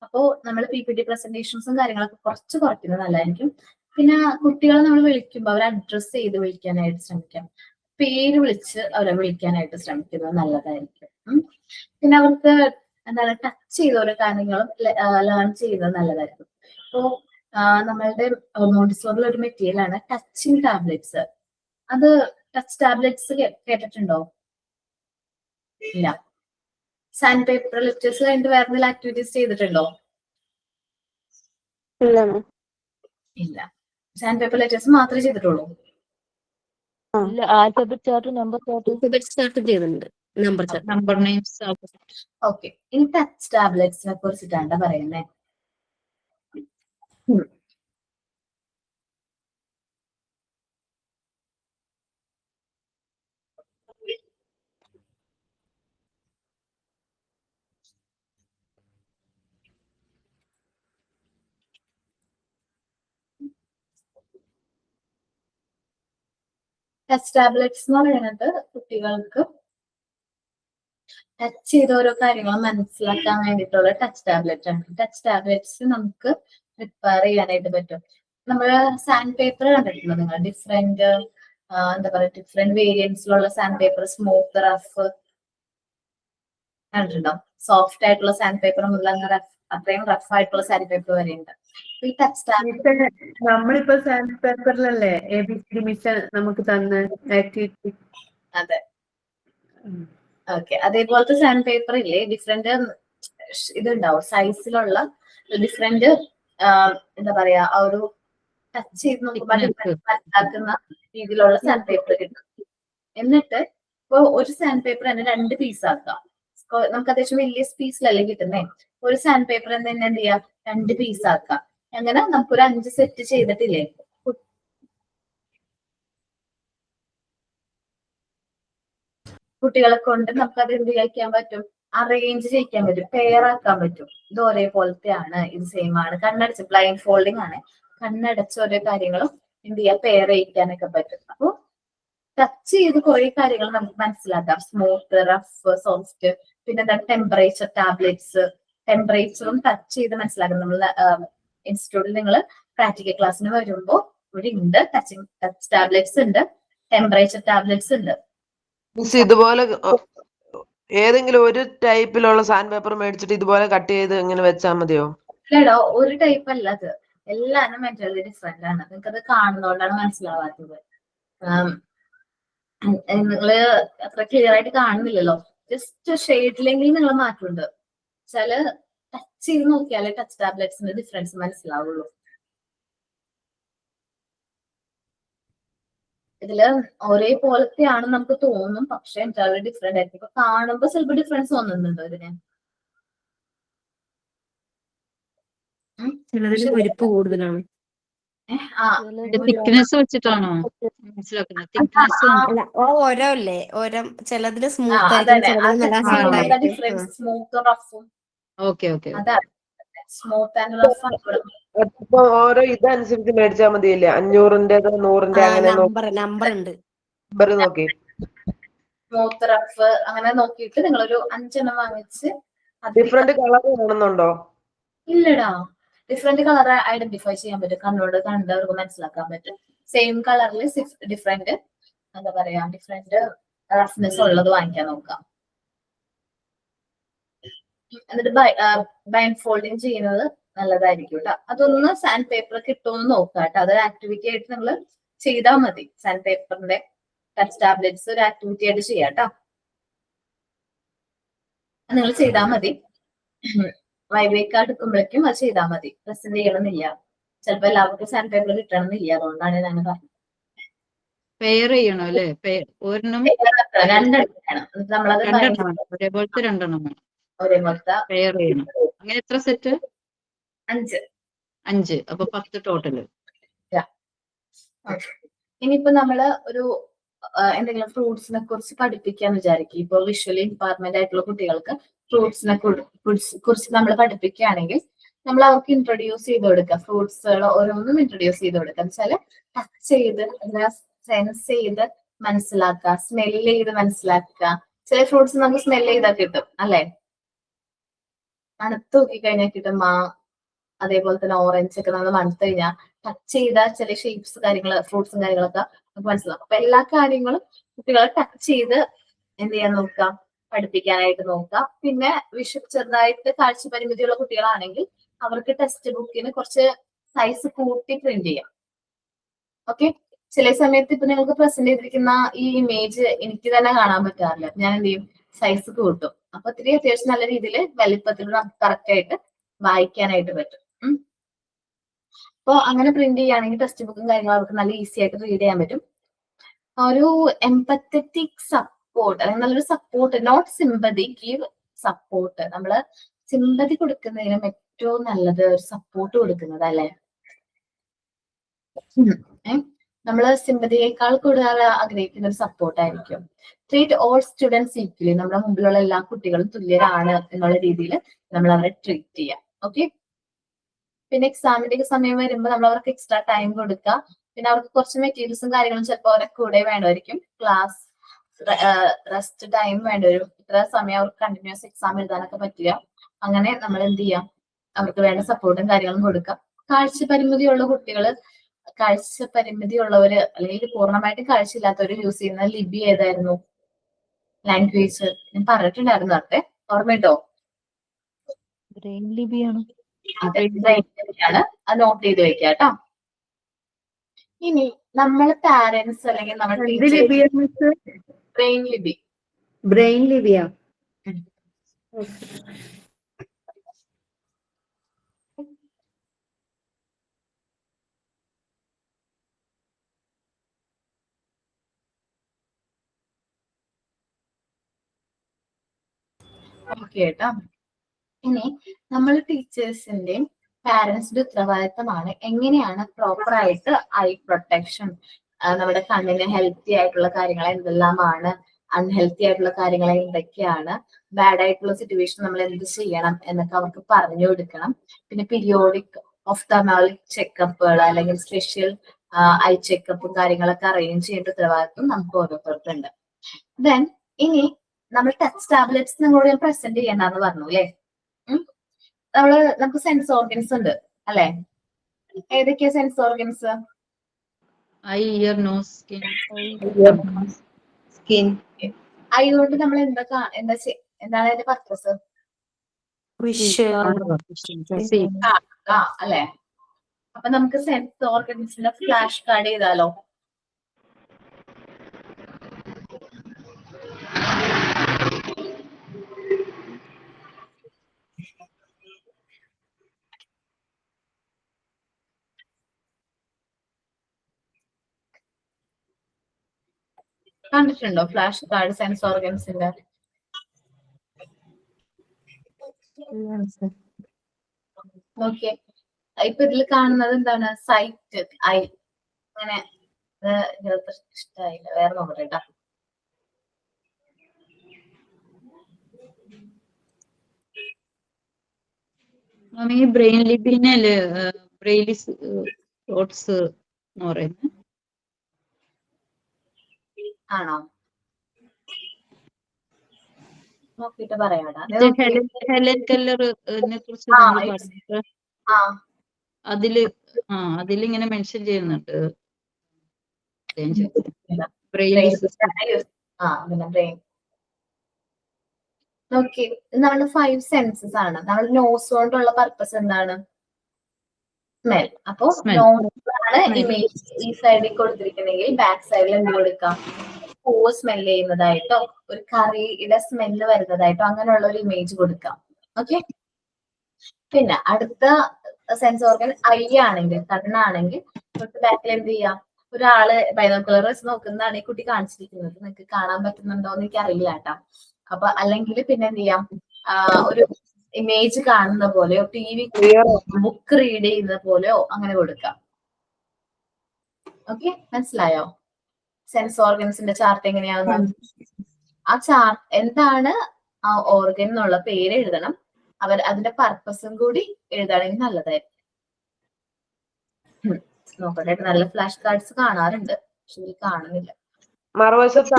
അപ്പോ നമ്മൾ PPT പ്രസന്റേഷൻസും കാര്യങ്ങളൊക്കെ കുറച്ച് കുറയ്ക്കുന്നത് നല്ലതായിരിക്കും. പിന്നെ കുട്ടികളെ നമ്മൾ വിളിക്കുമ്പോൾ അവരെ അഡ്രസ് ചെയ്ത് വിളിക്കാനായിട്ട് ശ്രമിക്കാം. പേര് വിളിച്ച് അവരെ വിളിക്കാനായിട്ട് ശ്രമിക്കുന്നത് നല്ലതായിരിക്കും. പിന്നെ അവർക്ക് എന്താണ് ടച്ച് ചെയ്ത ഓരോ കാര്യങ്ങളും ലേൺ ചെയ്യുന്നത് നല്ലതായിരിക്കും. ഇപ്പോ നമ്മളുടെ മോണ്ടിസോറിൽ ഒരു മെറ്റീരിയൽ ആണ് ടച്ചിങ് ടാബ്ലറ്റ്സ്. അത് ടച്ച് ടാബ്ലറ്റ്സ് കേട്ടിട്ടുണ്ടോ? ഇല്ല. സാൻഡ് പേപ്പർ ലെറ്റേഴ്സ് കഴിഞ്ഞിട്ട് വേറെ എന്തെങ്കിലും ആക്ടിവിറ്റീസ് ചെയ്തിട്ടുണ്ടോ? ഇല്ല. സാൻഡ് പേപ്പർ ലെറ്റേഴ്സ് മാത്രമേ ചെയ്തിട്ടുള്ളൂ. ആൽഫബറ്റ് ചാർട്ട്, നമ്പർ ചാർട്ട് ചെയ്തിട്ടുണ്ട്. Number names. ഓക്കെ, ഇനി ടച്ച് ടാബ്ലറ്റ്സിനെ കുറിച്ചിട്ടാണ് പറയുന്നത്. ടച്ച് ടാബ്ലറ്റ്സ് എന്ന് പറയുന്നത് കുട്ടികൾക്ക് ടച്ച് ചെയ്ത ഓരോ കാര്യങ്ങളും മനസ്സിലാക്കാൻ വേണ്ടിയിട്ടുള്ള ടച്ച് ടാബ്ലറ്റ് ആണ്. ടച്ച് ടാബ്ലറ്റ്സ് നമുക്ക് പ്രിപ്പയർ ചെയ്യാനായിട്ട് പറ്റും. നമ്മള് സാൻഡ് പേപ്പർ കണ്ടിട്ടുണ്ടോ നിങ്ങൾ? ഡിഫറെന്റ് എന്താ പറയുക, ഡിഫറെന്റ് വേരിയൻസിലുള്ള സാൻഡ് പേപ്പർ, സ്മൂത്ത്, റഫ് കണ്ടിട്ടുണ്ടോ? സോഫ്റ്റ് ആയിട്ടുള്ള സാൻഡ് പേപ്പർ മുതൽ അങ്ങനെ അത്രയും റഫ് ആയിട്ടുള്ള സാൻഡ് പേപ്പർ വരെയുണ്ട്. ഈ ടച്ച് ടാബ്ലറ്റ് നമ്മളിപ്പോ സാൻഡ് പേപ്പറിലല്ലേ ABCD മിഷൻ നമുക്ക് തന്ന ആക്ടിവിറ്റി? അതെ, ഓക്കെ. അതേപോലത്തെ സാൻഡ് പേപ്പർ ഇല്ലേ, ഡിഫറെന്റ് ഇതുണ്ടാവും സൈസിലുള്ള ഡിഫറെന്റ് എന്താ പറയാ, ആ ഒരു ടച്ച് ചെയ്ത് നോക്കുമ്പോൾ മനസ്സിലാക്കുന്ന രീതിയിലുള്ള സാൻഡ് പേപ്പർ കിട്ടും. എന്നിട്ട് ഇപ്പൊ ഒരു സാൻഡ് പേപ്പർ തന്നെ 2 പീസ് ആക്കാം. നമുക്ക് അത്യാവശ്യം വലിയ പീസിലല്ലേ കിട്ടുന്നേ. ഒരു സാൻഡ് പേപ്പർ തന്നെ എന്ത് ചെയ്യാം, 2 പീസ് ആക്കാം. അങ്ങനെ നമുക്കൊരു 5 സെറ്റ് ചെയ്തിട്ടില്ലേ, കുട്ടികളെ കൊണ്ട് നമുക്ക് അത് എന്ത് ചെയ്യാൻ പറ്റും, അറേഞ്ച് ചെയ്യിക്കാൻ പറ്റും, പെയർ ആക്കാൻ പറ്റും. ഇത് ഒരേപോലത്തെയാണ്, ഇത് സെയിം ആണ്, കണ്ണടച്ച് ബ്ലൈൻഡ് ഫോൾഡിങ് ആണ്, കണ്ണടച്ച് ഓരോ കാര്യങ്ങളും എന്ത് ചെയ്യാൻ പെയർ ചെയ്യിക്കാനൊക്കെ പറ്റും. അപ്പൊ ടച്ച് ചെയ്ത് കുറെ കാര്യങ്ങൾ നമുക്ക് മനസ്സിലാക്കാം. Smooth, rough, soft. പിന്നെ എന്താ ടെമ്പറേച്ചർ ടാബ്ലറ്റ്സ്, ടെമ്പറേച്ചറും ടച്ച് ചെയ്ത് മനസ്സിലാക്കാം. നമ്മൾ ഇൻസ്റ്റിറ്റ്യൂട്ടിൽ നിങ്ങൾ പ്രാക്ടിക്കൽ ക്ലാസ്സിന് വരുമ്പോൾ ഇവിടെ ഉണ്ട് ടച്ച് ടാബ്ലറ്റ്സ് ഉണ്ട്, ടെമ്പറേച്ചർ ടാബ്ലറ്റ്സ് ഉണ്ട്. മിസ് ഇതുപോലെ ഏതെങ്കിലും ഒരു ടൈപ്പിലുള്ള സാൻഡ് പേപ്പർ മേടിച്ചിട്ട് ഇതുപോലെ കട്ട് ചെയ്ത് ഇങ്ങനെ വെച്ചാൽ മതിയോ? ഇല്ലടോ, ഒരു ടൈപ്പ് അല്ല അത്, എല്ലാരും മെറ്റീരിയൽ ഡിഫറെന്റ് ആണ്. നിങ്ങൾക്ക് അത് കാണുന്നതുകൊണ്ടാണ് മനസ്സിലാവാത്തത്. നിങ്ങള് അത്ര ക്ലിയർ ആയിട്ട് കാണുന്നില്ലല്ലോ. ജസ്റ്റ് ഷെയ്ഡിലെങ്കിൽ നിങ്ങൾ മാറ്റുണ്ട്. ചില ടച്ച് ചെയ്ത് നോക്കിയാലേ ടച്ച് ടാബ്ലറ്റ്സിന്റെ ഡിഫറൻസ് മനസ്സിലാവുള്ളൂ. ഇതില് ഒരേ പോലത്തെയാണ് നമുക്ക് തോന്നും, പക്ഷെ എൻറ്റയർലി ഡിഫറെന്റ് ആയിരിക്കും. ഇപ്പൊ കാണുമ്പോ ചിലപ്പോ ഡിഫറൻസ് തോന്നുന്നുണ്ടോ ഇതിന്? ചിലതിൽ വലിപ്പ് കൂടുതലാണ്. ആ തിക്നെസ് വെച്ചിട്ടാണോ മനസ്സിലാക്കുന്നത്? തിക്നെസ് അല്ല ഓരോ അല്ലേ ഓരോ, ചിലതില് സ്മൂത്ത് ആയിരിക്കും, അതന്നെ ചിലതിൽ നല്ല ഹാർഡ് ആയിരിക്കും. ഡിഫറൻസ്, സ്മൂത്തും റഫും. Okay okay. അതാണ് സ്മൂത്ത് ആൻഡ് റഫ് ആണ് ഇവിടെ. അപ്പൊ ഓരോ ഇതനുസരിച്ച് മേടിച്ചാൽ മതിയല്ലേ? 500-ന്റെ 100-ന്റെ അങ്ങനെ നമ്പർ ഉണ്ട്. നമ്പർ നോക്കി സ്മൂത്ത് റഫ് അങ്ങനെ നോക്കിയിട്ട് നിങ്ങളൊരു 5 എണ്ണം വാങ്ങിച്ച് ഡിഫറെന്റ് കളർ കാണുന്നുണ്ടോ? ഇല്ലടാ, ഡിഫറെന്റ് കളർ ഐഡന്റിഫൈ ചെയ്യാൻ പറ്റും, കണ്ണോട് കണ്ടവർക്ക് മനസ്സിലാക്കാൻ പറ്റും. സെയിം കളറിൽ ഡിഫറെന്റ് എന്താ പറയാ, ഡിഫറെന്റ് റഫ്നെസ് ഉള്ളത് വാങ്ങിക്കാൻ നോക്കാം. എന്നിട്ട് ബൈൻഡ് ഫോൾഡിങ് ചെയ്യുന്നത് നല്ലതായിരിക്കും കേട്ടോ. അതൊന്ന് സാൻഡ് പേപ്പർ കിട്ടുമെന്ന് നോക്കാം കേട്ടോ. അതൊരു ആക്ടിവിറ്റി ആയിട്ട് നിങ്ങൾ ചെയ്താൽ മതി. സാൻഡ് പേപ്പറിന്റെ ടച്ച് ടാബ്ലറ്റ്സ് ഒരു ആക്ടിവിറ്റി ആയിട്ട് ചെയ്യാം കേട്ടോ. നിങ്ങൾ ചെയ്താൽ മതി. വൈവേക്ക് എടുക്കുമ്പോഴേക്കും അത് ചെയ്താൽ മതി. പ്രസന്റ് ചെയ്യണമെന്നില്ല. ചിലപ്പോ എല്ലാവർക്കും സാൻഡ് പേപ്പർ കിട്ടണമെന്നില്ല, അതുകൊണ്ടാണ് ഞാൻ പറഞ്ഞത്. പെയർ ചെയ്യണം അല്ലേ? ഒരെണ്ണം രണ്ടെണ്ണം വേണം. നമ്മളത് ഒരേപോലത്തെ 2 വേണം. ഒരേപോലത്തെ പെയർ ചെയ്യണം. അങ്ങനെ എത്ര സെറ്റ്? 5. 5. അപ്പൊ 10 ടോട്ടല്. ഇനിയിപ്പോ നമ്മള് ഒരു എന്തെങ്കിലും ഫ്രൂട്ട്സിനെ കുറിച്ച് പഠിപ്പിക്കാന്ന് വിചാരിക്കും. ഇപ്പൊ വിഷ്വലി ഇമ്പാർട്ട്മെന്റ് ആയിട്ടുള്ള കുട്ടികൾക്ക് ഫ്രൂട്ട്സിനെ കുറിച്ച് നമ്മൾ പഠിപ്പിക്കുകയാണെങ്കിൽ നമ്മൾ അവർക്ക് ഇൻട്രൊഡ്യൂസ് ചെയ്ത് കൊടുക്കുക. ഫ്രൂട്ട്സുകൾ ഓരോന്നും ഇൻട്രൊഡ്യൂസ് ചെയ്ത് കൊടുക്കുക. എന്ന് വെച്ചാല് ടച്ച് ചെയ്ത് സെൻസ് ചെയ്ത് മനസ്സിലാക്കുക, സ്മെല് ചെയ്ത് മനസ്സിലാക്കുക. ചില ഫ്രൂട്ട്സ് നമുക്ക് സ്മെല് ചെയ്താൽ കിട്ടും അല്ലെ? മണത്ത് നോക്കി കഴിഞ്ഞാൽ കിട്ടും. അതേപോലെ തന്നെ ഓറഞ്ച് ഒക്കെ നമ്മൾ മണത്ത് കഴിഞ്ഞാൽ ടച്ച് ചെയ്ത ചില ഷേപ്സ് കാര്യങ്ങള് ഫ്രൂട്ട്സും കാര്യങ്ങളൊക്കെ നമുക്ക് മനസ്സിലാവും. അപ്പൊ എല്ലാ കാര്യങ്ങളും കുട്ടികളെ ടച്ച് ചെയ്ത് എന്ത് ചെയ്യാൻ നോക്കാം, പഠിപ്പിക്കാനായിട്ട് നോക്കാം. പിന്നെ ചെറുതായിട്ട് കാഴ്ച പരിമിതിയുള്ള കുട്ടികളാണെങ്കിൽ അവർക്ക് ടെക്സ്റ്റ് ബുക്കിന് കുറച്ച് സൈസ് കൂട്ടി പ്രിന്റ് ചെയ്യാം. ഓക്കെ, ചില സമയത്ത് ഇപ്പൊ നിങ്ങൾക്ക് പ്രസന്റ് ചെയ്തിരിക്കുന്ന ഈ ഇമേജ് എനിക്ക് തന്നെ കാണാൻ പറ്റാറില്ല. ഞാൻ എന്ത് ചെയ്യും, സൈസ് കൂട്ടും. അപ്പൊ ഒത്തിരി അത്യാവശ്യം നല്ല രീതിയിൽ വലിപ്പത്തിൽ നമുക്ക് കറക്റ്റ് ആയിട്ട് വായിക്കാനായിട്ട് പറ്റും. അപ്പൊ അങ്ങനെ പ്രിന്റ് ചെയ്യുകയാണെങ്കിൽ ടെക്സ്റ്റ് ബുക്കും കാര്യങ്ങളും അവർക്ക് നല്ല ഈസി ആയിട്ട് റീഡ് ചെയ്യാൻ പറ്റും. ഒരു എംപത്തറ്റിക് സപ്പോർട്ട്, അല്ലെങ്കിൽ നല്ലൊരു support, not sympathy, give support. നമ്മള് സിമ്പതി കൊടുക്കുന്നതിനും ഏറ്റവും നല്ലത് ഒരു സപ്പോർട്ട് കൊടുക്കുന്നത് അല്ലെ? നമ്മള് സിമ്പതിയേക്കാൾ കൂടുതൽ ആഗ്രഹിക്കുന്ന ഒരു സപ്പോർട്ട് ആയിരിക്കും. Treat all students equally. നമ്മുടെ മുമ്പിലുള്ള എല്ലാ കുട്ടികളും തുല്യരാണ് എന്നുള്ള രീതിയിൽ നമ്മൾ അവരെ ട്രീറ്റ് ചെയ്യാം. ഓക്കെ, പിന്നെ എക്സാമിന്റെ സമയം വരുമ്പോൾ നമ്മൾ അവർക്ക് എക്സ്ട്രാ ടൈം കൊടുക്കുക. പിന്നെ അവർക്ക് കുറച്ച് മെറ്റീരിയൽസും കാര്യങ്ങളും ചിലപ്പോൾ അവരെ കൂടെ വേണ്ടതായിരിക്കും. ക്ലാസ് റെസ്റ്റ് ടൈം വേണ്ടിവരും. ഇത്ര സമയം അവർക്ക് കണ്ടിന്യൂസ് എക്സാം എഴുതാനൊക്കെ പറ്റില്ല. അങ്ങനെ നമ്മൾ എന്ത് ചെയ്യാം, അവർക്ക് വേണ്ട സപ്പോർട്ടും കാര്യങ്ങളും കൊടുക്കാം. കാഴ്ച പരിമിതിയുള്ള കുട്ടികള്, കാഴ്ച പരിമിതിയുള്ളവര് അല്ലെങ്കിൽ പൂർണ്ണമായിട്ടും കാഴ്ചയില്ലാത്തവര് യൂസ് ചെയ്യുന്ന ലിപി ഏതായിരുന്നു? ലാംഗ്വേജ് ഞാൻ പറഞ്ഞിട്ടുണ്ടായിരുന്നു നേരത്തെ, ഓർമ്മയുണ്ടോ? ബ്രെയിൻ ലിപിയാണ്. അതെ, ാണ്. അത് നോട്ട് ചെയ്ത് വെക്കുക കേട്ടോ. ഇനി നമ്മള് പാരന്റ്സ് അല്ലെങ്കിൽ നമ്മൾ ബ്രെയിൻ ലിപി. ബ്രെയിൻ ലിപിയാ. ഓക്കെ കേട്ടോ. ഇനി നമ്മൾ ടീച്ചേഴ്സിന്റെയും പാരന്റ്സിന്റെ ഉത്തരവാദിത്തമാണ് എങ്ങനെയാണ് പ്രോപ്പർ ആയിട്ട് ഐ പ്രൊട്ടക്ഷൻ, നമ്മുടെ കണ്ണിന് ഹെൽത്തി ആയിട്ടുള്ള കാര്യങ്ങൾ എന്തെല്ലാമാണ്, അൺഹെൽത്തി ആയിട്ടുള്ള കാര്യങ്ങൾ എന്തൊക്കെയാണ്, ബാഡ് ആയിട്ടുള്ള സിറ്റുവേഷൻ നമ്മൾ എന്ത് ചെയ്യണം എന്നൊക്കെ അവർക്ക് പറഞ്ഞു കൊടുക്കണം. പിന്നെ പീരിയോഡിക് ഒഫ്തമോളിക് ചെക്കപ്പുകൾ അല്ലെങ്കിൽ സ്പെഷ്യൽ ഐ ചെക്കപ്പും കാര്യങ്ങളൊക്കെ അറേഞ്ച് ചെയ്യേണ്ട ഉത്തരവാദിത്വം നമുക്ക് ഓരോരുത്തർക്കുണ്ട്. ദെൻ ഇനി നമ്മൾ ടച്ച് ടാബ്ലറ്റ്സ് നിങ്ങളോട് ഞാൻ പ്രസന്റ് ചെയ്യണ്ടെന്ന് പറഞ്ഞു അല്ലേ? നമുക്ക് സെൻസ് ഓർഗൻസ് ഉണ്ട് അല്ലെ? ഏതൊക്കെയാ sense organs? Eye, ear, nose, skin. Eye കൊണ്ട് നമ്മൾ എന്താണ് അതിന്റെ പർപ്പസ്? അല്ലെ? അപ്പൊ നമുക്ക് സെൻസ് ഓർഗൻസിന്റെ ഫ്ലാഷ് കാർഡ് ചെയ്താലോ? കണ്ടിട്ടുണ്ടോ ഫ്ലാഷ് കാർഡ് സെൻസ് ഓർഗൻസിന്റെ? ഓക്കെ, ഇപ്പൊ ഇതിൽ കാണുന്നത് എന്താണ്? സൈറ്റ്, ഐ, അങ്ങനെ. ഇത് ഇഷ്ടമായില്ല, വേറെ നോക്കട്ടെ കേട്ടോ. ഈ ബ്രെയിൻ ലിബിനല്ലേ ബ്രെയിലിസ് തോട്ട്സ് എന്ന് പറയുന്നത്? ആണോ? നോക്കിട്ട് പറയാടാ. ഹെലൻ കെല്ലറിനെ കുറിച്ച് ആ, നമ്മൾ it's- പറഞ്ഞിട്ട് ആ, അതിലിങ്ങനെ മെൻഷൻ ചെയ്യുന്നുണ്ട് ബ്രെയിൻ brain സിസ്റ്റം. പിന്നെ ബ്രെയിൻ. നോക്കി, നമ്മുടെ 5 സെൻസസ് ആണ്. നമ്മുടെ നോസ് കൊണ്ടുള്ള പർപ്പസ് എന്താണ്? സ്മെൽ. അപ്പൊ Smell. നോസാണ് ഇമേജ് ഈ സൈഡിൽ കൊടുത്തിരിക്കുന്നെങ്കിൽ ബാക്ക് സൈഡിൽ എന്ത് കൊടുക്കാം? പൂവ് സ്മെൽ ചെയ്യുന്നതായിട്ടോ ഒരു കറിയുടെ സ്മെല്ല് വരുന്നതായിട്ടോ അങ്ങനെയുള്ള ഒരു ഇമേജ് കൊടുക്കാം. ഓക്കെ, പിന്നെ അടുത്ത സെൻസ് ഓർഗൻ ഐ ആണെങ്കിൽ, കണ്ണാണെങ്കിൽ തൊട്ട് ബാക്കിൽ എന്ത് ചെയ്യാം? ഒരാള് ബൈനോക്കുലർ വെച്ച് നോക്കുന്നതാണ് ഈ കുട്ടി കാണിച്ചിരിക്കുന്നത്. നിങ്ങൾക്ക് കാണാൻ പറ്റുന്നുണ്ടോ എന്ന് എനിക്ക് അറിയില്ല കേട്ടോ. അപ്പൊ അല്ലെങ്കിൽ പിന്നെ എന്ത് ചെയ്യാം? ഒരു ഇമേജ് കാണുന്ന പോലെയോ TV ബുക്ക് റീഡ് ചെയ്യുന്ന പോലെയോ അങ്ങനെ കൊടുക്കാം. ഓക്കെ, മനസ്സിലായോ? സെൻസ് ഓർഗൻസിന്റെ ചാർട്ട് എങ്ങനെയാവുന്നത്? ആ ചാർട്ട് എന്താണ് ആ ഓർഗൻ എന്നുള്ള പേര് എഴുതണം. അതിന്റെ പർപ്പസും കൂടി എഴുതാണെങ്കിൽ നല്ലതായിരിക്കും. നോക്കട്ടെ, നല്ല ഫ്ലാഷ് കാർഡ്സ് കാണാറുണ്ട്, പക്ഷെ ഇത് കാണുന്നില്ല. മറുവശത്ത്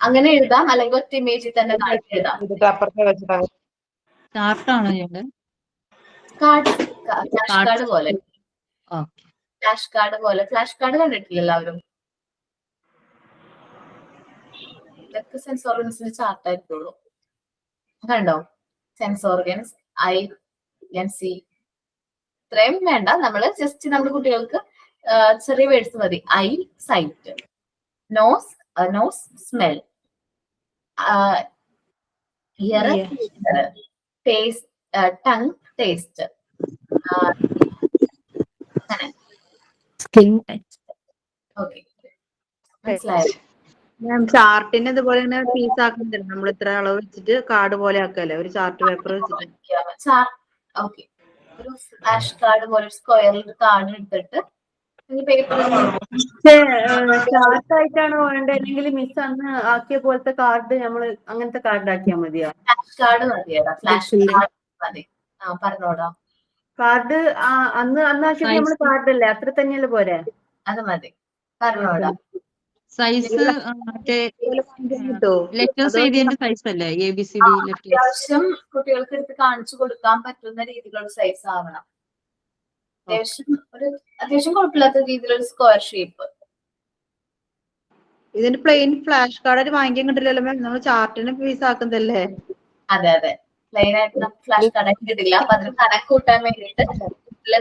അങ്ങനെ എഴുതാം, അല്ലെങ്കിൽ ഒറ്റ ഇമേജിൽ തന്നെ എഴുതാം. അപ്പുറത്തെ വെച്ചിട്ട് ചാർട്ടാണോ ചെയ്യേണ്ടത്? കാർഡ്, ഫ്ലാഷ് കാർഡ് പോലെ. ഓക്കെ. ഫ്ലാഷ് കാർഡ് പോലെ. ഫ്ലാഷ് കാർഡ് കണ്ടിട്ടില്ല എല്ലാവരും? ഇതൊക്കെ സെൻസ് ഓർഗൻസിന്റെ ചാർട്ട് ആയിരിക്കുള്ളൂ. കണ്ടോ? Sense organs eye, see. ഇത്രയും വേണ്ട, നമ്മള് ജസ്റ്റ് നമ്മുടെ കുട്ടികൾക്ക് ചെറിയ വേർഡ്സ് മതി. Eye, sight. Nose, smell. Ear, taste, tongue, taste. Okay, മനസ്സിലായോ? മാം ചാർട്ടിന് ഇതുപോലെ ഇങ്ങനെ പീസ് ആക്കുന്നില്ല, നമ്മൾ ഇത്ര അളവ് വെച്ചിട്ട് കാർഡ് പോലെ ആക്കല്ലേ, ഒരു ചാർട്ട് പേപ്പർ വെച്ചിട്ട്. ഓക്കെ, ഒരു ഫ്ലാഷ് കാർഡ് പോലെ സ്ക്വയറിൽ കാർഡ് എടുത്തിട്ട് പേപ്പർ ചാർട്ട് ആയിട്ടാണോ വേണ്ടത്, അല്ലെങ്കിൽ മിസ് അന്ന് ആക്കിയ പോലത്തെ കാർഡ് നമ്മള് അങ്ങനത്തെ കാർഡ് ആക്കിയാൽ മതിയോ? ഫ്ലാഷ് കാർഡ് മതിയടാ, ഫ്ലാഷ് കാർഡ് മതി. പറഞ്ഞോടാ. കാർഡ് അന്ന് ആക്കിയത് നമ്മള് കാർഡ് അല്ലേ, അത്ര തന്നെയല്ലേ പോരെ? അത് മതി, പറഞ്ഞോടാ. സൈസ് ലെറ്റേഴ്സ് എഴുതിയതിന്റെ സൈസ് അല്ലേ ABCD ലെറ്റേഴ്സ്? അത്യാവശ്യം കുട്ടികൾക്ക് എടുത്ത് കാണിച്ചു കൊടുക്കാൻ പറ്റുന്ന രീതിയിലുള്ള സൈസ് ആവണം. അത്യാവശ്യം കുഴപ്പമില്ലാത്ത രീതിയിലൊരു സ്ക്വയർ ഷേപ്പ്. ഇതിന്റെ പ്ലെയിൻ ഫ്ലാഷ് കാർഡ് വാങ്ങിക്കാൻ കിട്ടില്ലല്ലോ മാം, നമ്മൾ ചാർട്ടിന് പീസ് ആക്കുന്നതല്ലേ? അതെ, പ്ലെയിൻ ആയിട്ട് നമുക്ക് ഫ്ലാഷ് കാർഡ് കിട്ടില്ല. അപ്പൊ അതിന് കണക്ക് കൂട്ടാൻ വേണ്ടിയിട്ട്